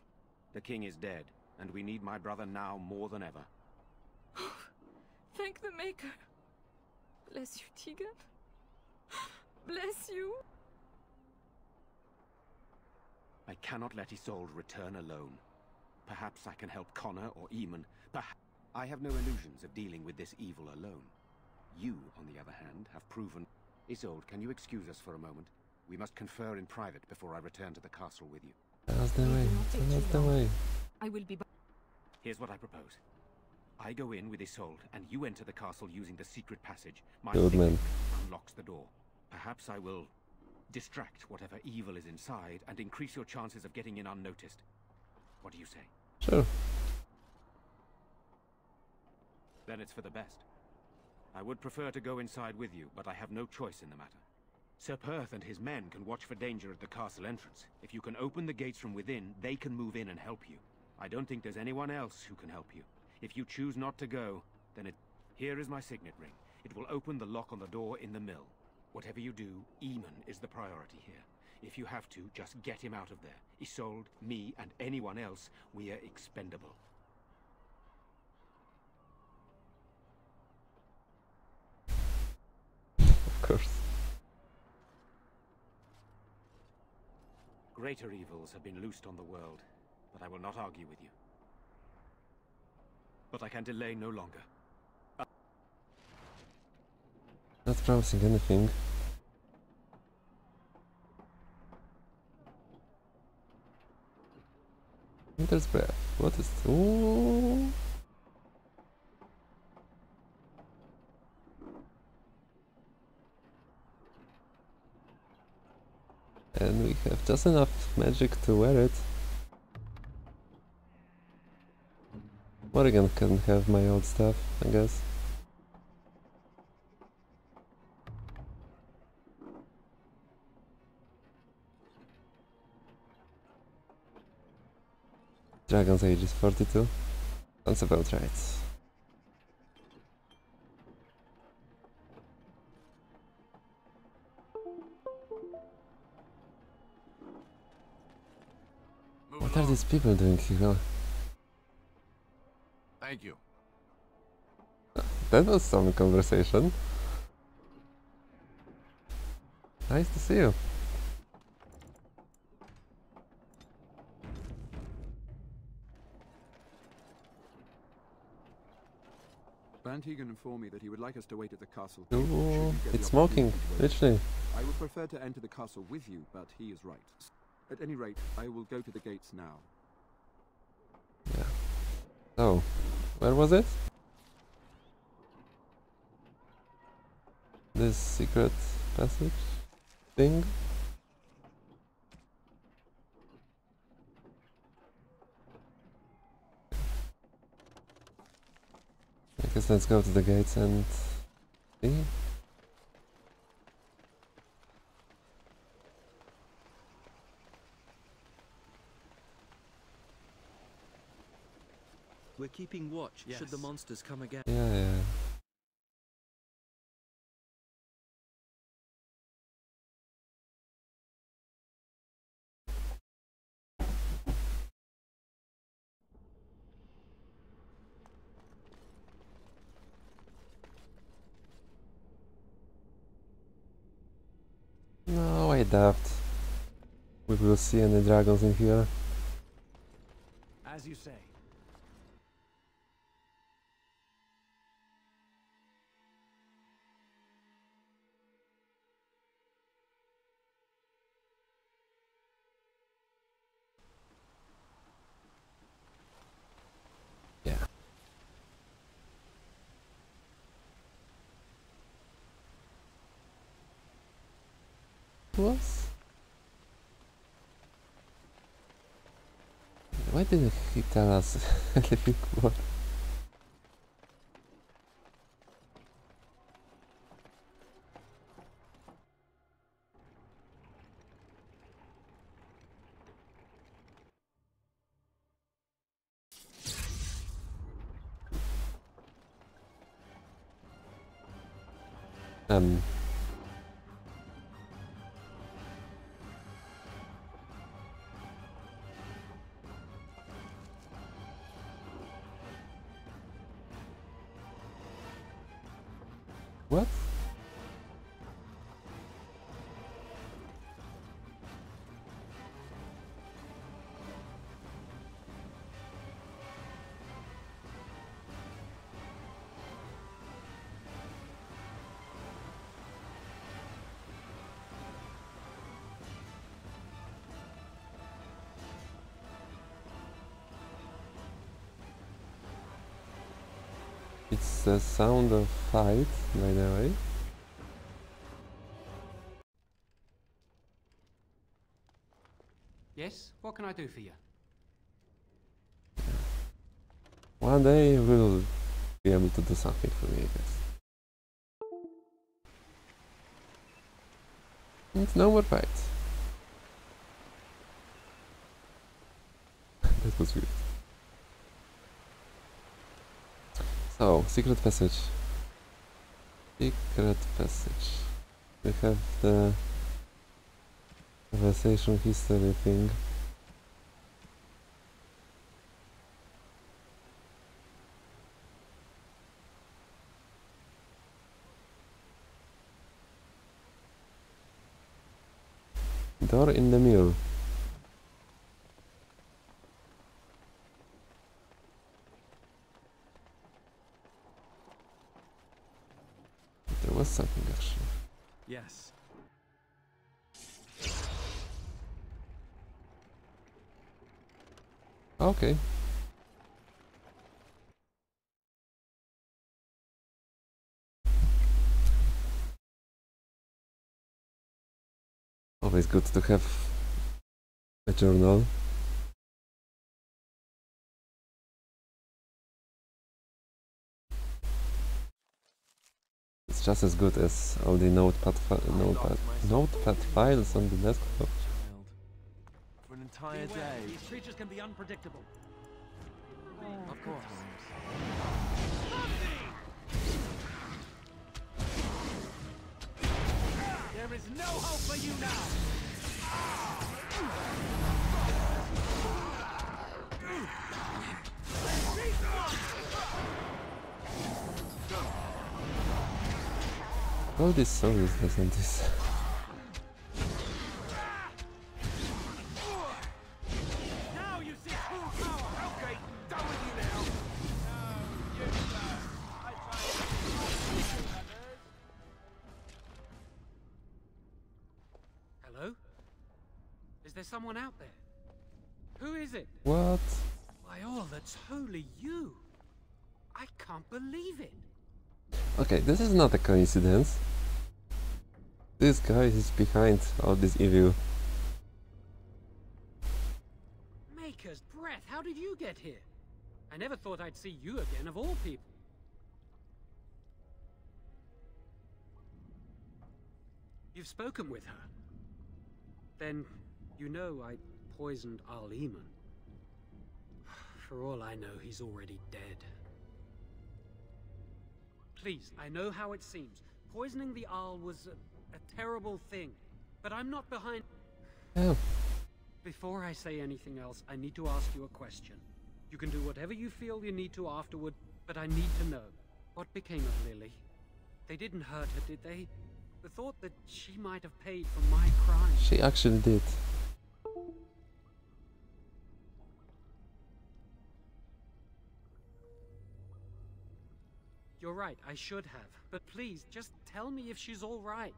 The king is dead, and we need my brother now more than ever. Thank the Maker. Bless you, Tigan. Bless you. I cannot let Isolde return alone. Perhaps I can help Connor or Eamon. I have no illusions of dealing with this evil alone. You, on the other hand, have proven... Isolde, can you excuse us for a moment? We must confer in private before I return to the castle with you. That's the way. That's the way. I will be back. Here's what I propose. I go in with Isolde, and you enter the castle using the secret passage. My Good man. unlocks the door. Perhaps I will Distract whatever evil is inside and increase your chances of getting in unnoticed. What do you say? Sure. Then it's for the best. I would prefer to go inside with you, but I have no choice in the matter. Sir Perth and his men can watch for danger at the castle entrance. If you can open the gates from within, they can move in and help you. I don't think there's anyone else who can help you. If you choose not to go, then Here is my signet ring. It will open the lock on the door in the mill. Whatever you do, Eamon is the priority here. If you have to, just get him out of there. Isolde, me, and anyone else, we are expendable. Of course. Greater evils have been loosed on the world, but I will not argue with you. But I can delay no longer. Not promising anything. Winter's breath. What is... Ooh. And we have just enough magic to wear it. Morrigan can have my old stuff, I guess. Dragon's age is 42. That's about right. What are these people doing here? Thank you. That was some conversation. Nice to see you. Bantegan informed me that he would like us to wait at the castle. Ooh, it's smoking, literally. I would prefer to enter the castle with you, but he is right. At any rate, I will go to the gates now. Yeah. So, where was it? This secret passage thing? I guess let's go to the gates and see. We're keeping watch should the monsters come again. Yeah. No, I doubt we will see any dragons in here. As you say. Yeah. Was? Why didn't he tell us anything more? What? It's the sound of fight, by the way. Yes? What can I do for you? One day you will be able to do something for me, I guess. It's no more fights. That was weird. So, secret passage. Secret passage. We have the conversation history thing. Door in the mill. There was something actually. Yes. Okay. Always good to have a journal. It's just as good as all the notepad files on the desktop. For an entire day. These creatures can be unpredictable. Of course. There is no hope for you now. All this so useless and this. Now you see true power. Okay, done with you now. No, you Hello? Is there someone out there? Who is it? What? By all that's holy, you! I can't believe it! Okay, this is not a coincidence. This guy is behind all this evil. Maker's breath, how did you get here? I never thought I'd see you again, of all people. You've spoken with her. Then, you know I poisoned Al-Eamon. For all I know, he's already dead. Please, I know how it seems. Poisoning the Arl was a terrible thing. But I'm not behind... Oh. Before I say anything else, I need to ask you a question. You can do whatever you feel you need to afterward, but I need to know. What became of Lily? They didn't hurt her, did they? The thought that she might have paid for my crime. She actually did. You're right, I should have. But please, just tell me if she's all right.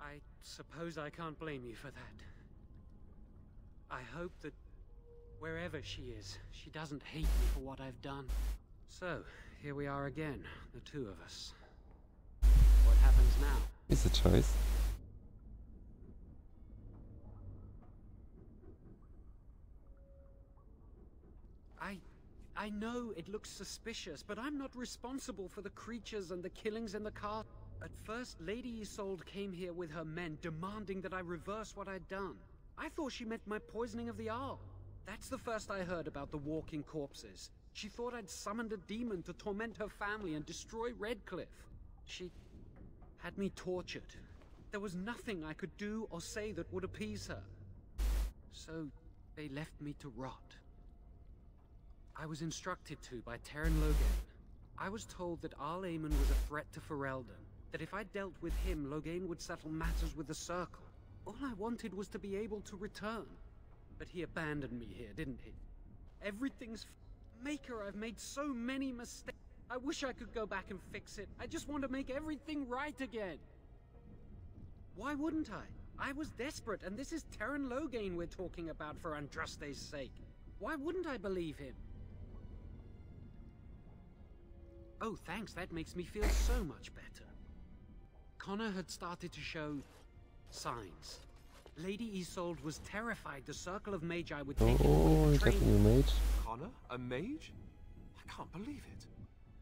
I suppose I can't blame you for that. I hope that wherever she is, she doesn't hate me for what I've done. So, here we are again, the two of us. What happens now? It's a choice. I know it looks suspicious, but I'm not responsible for the creatures and the killings in the car. At first, Lady Isolde came here with her men, demanding that I reverse what I'd done. I thought she meant my poisoning of the Arl. That's the first I heard about the walking corpses. She thought I'd summoned a demon to torment her family and destroy Redcliffe. She had me tortured. There was nothing I could do or say that would appease her. So, they left me to rot. I was instructed to by Terran Logain. I was told that Al-Eamon was a threat to Ferelden, that if I dealt with him, Logain would settle matters with the Circle. All I wanted was to be able to return. But he abandoned me here, didn't he? Everything's Maker, I've made so many mistakes. I wish I could go back and fix it. I just want to make everything right again. Why wouldn't I? I was desperate, and this is Terran Logain we're talking about for Andraste's sake. Why wouldn't I believe him? Oh, thanks, that makes me feel so much better. Connor had started to show signs. Lady Isolde was terrified the circle of magi would take Oh, you got a new mage? Connor? A mage? I can't believe it.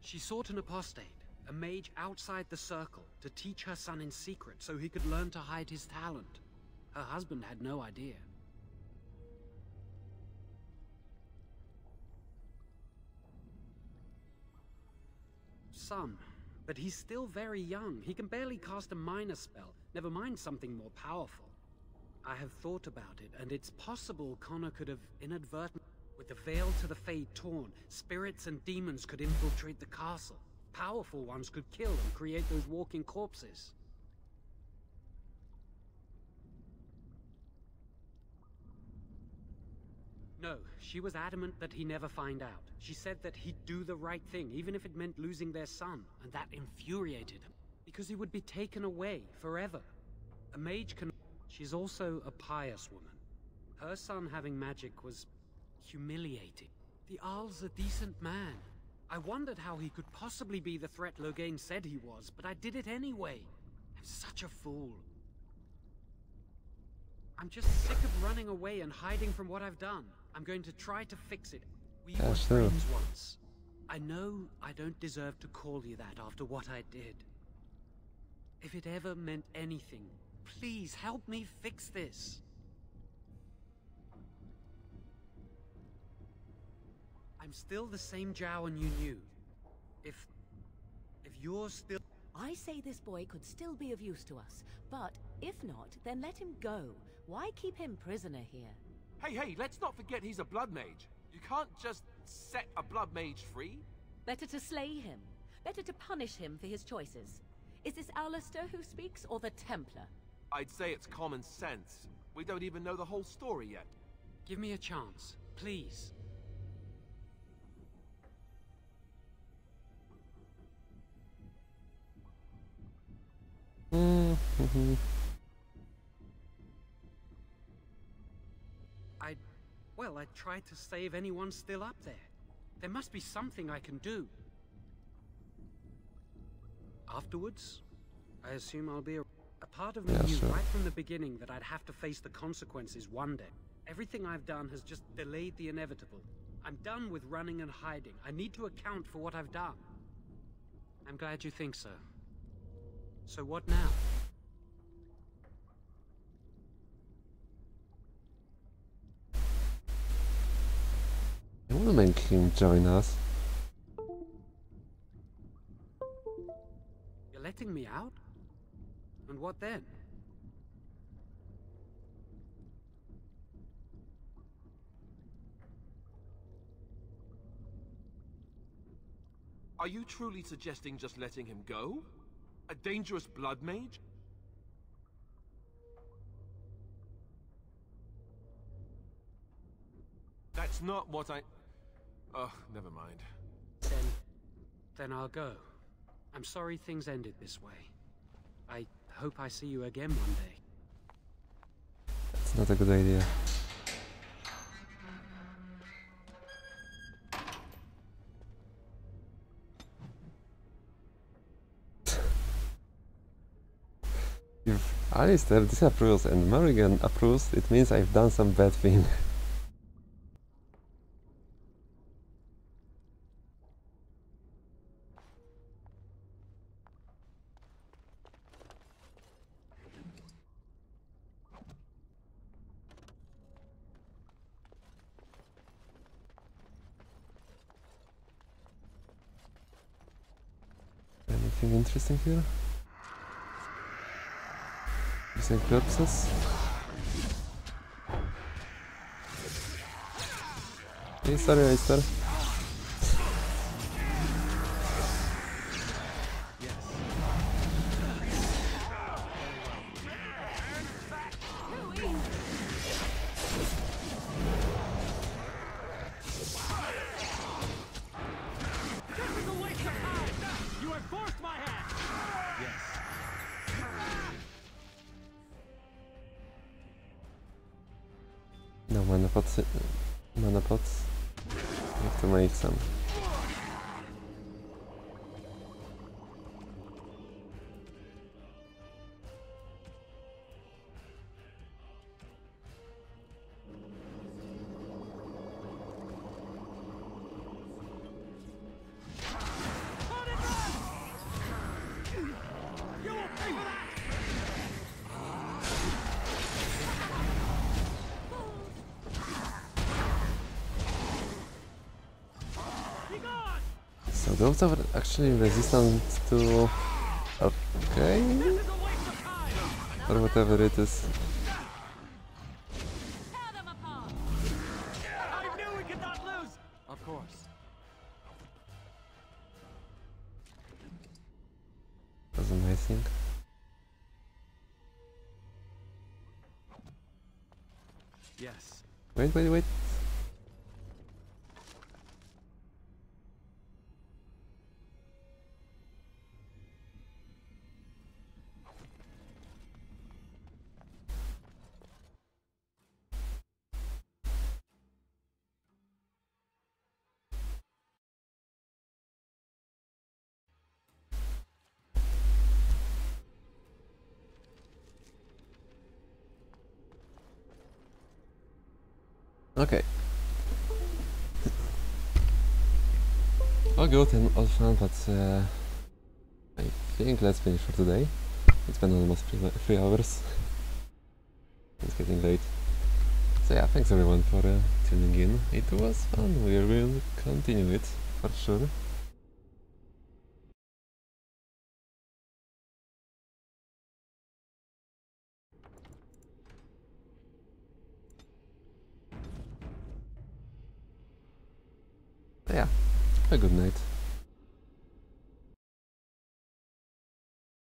She sought an apostate, a mage outside the circle, to teach her son in secret so he could learn to hide his talent. Her husband had no idea. Some, but he's still very young. He can barely cast a minor spell, never mind something more powerful. I have thought about it, and it's possible Connor could have inadvertently... With the veil to the Fade torn, spirits and demons could infiltrate the castle. Powerful ones could kill and create those walking corpses. No, she was adamant that he never find out. She said that he'd do the right thing, even if it meant losing their son, and that infuriated him. Because he would be taken away forever. A mage can... She's also a pious woman. Her son having magic was humiliating. The Arl's a decent man. I wondered how he could possibly be the threat Loghain said he was, but I did it anyway. I'm such a fool. I'm just sick of running away and hiding from what I've done. I'm going to try to fix it. We were friends once. I know I don't deserve to call you that after what I did. If it ever meant anything, please help me fix this. I'm still the same Jowan you knew. If you're still... I say this boy could still be of use to us, but if not, then let him go. Why keep him prisoner here? Hey, let's not forget he's a blood mage. You can't just set a blood mage free. Better to slay him. Better to punish him for his choices. Is this Alistair who speaks, or the Templar? I'd say it's common sense. We don't even know the whole story yet. Give me a chance, please. Well, I tried to save anyone still up there. There must be something I can do. Afterwards, I assume I'll be a part of me knew right from the beginning that I'd have to face the consequences one day. Everything I've done has just delayed the inevitable. I'm done with running and hiding. I need to account for what I've done. I'm glad you think so. So what now? I want to make him join us. You're letting me out? And what then? Are you truly suggesting just letting him go? A dangerous blood mage? That's not what I... Oh, never mind. Then I'll go. I'm sorry things ended this way. I hope I see you again one day. That's not a good idea. If Alistair disapproves and Morrigan approves, it means I've done some bad thing. Anything interesting here? Missing corpses? Hey, sorry, Alistair. No mana pots. Mana pots. I have to make some. Those are actually resistant to... Okay... Or whatever it is. Of course. That's amazing. Yes. Wait, wait, wait. Okay. All good and all fun, but I think let's finish for today. It's been almost 3 hours. It's getting late. So yeah, thanks everyone for tuning in. It was fun. We will continue it for sure. So yeah, have a good night.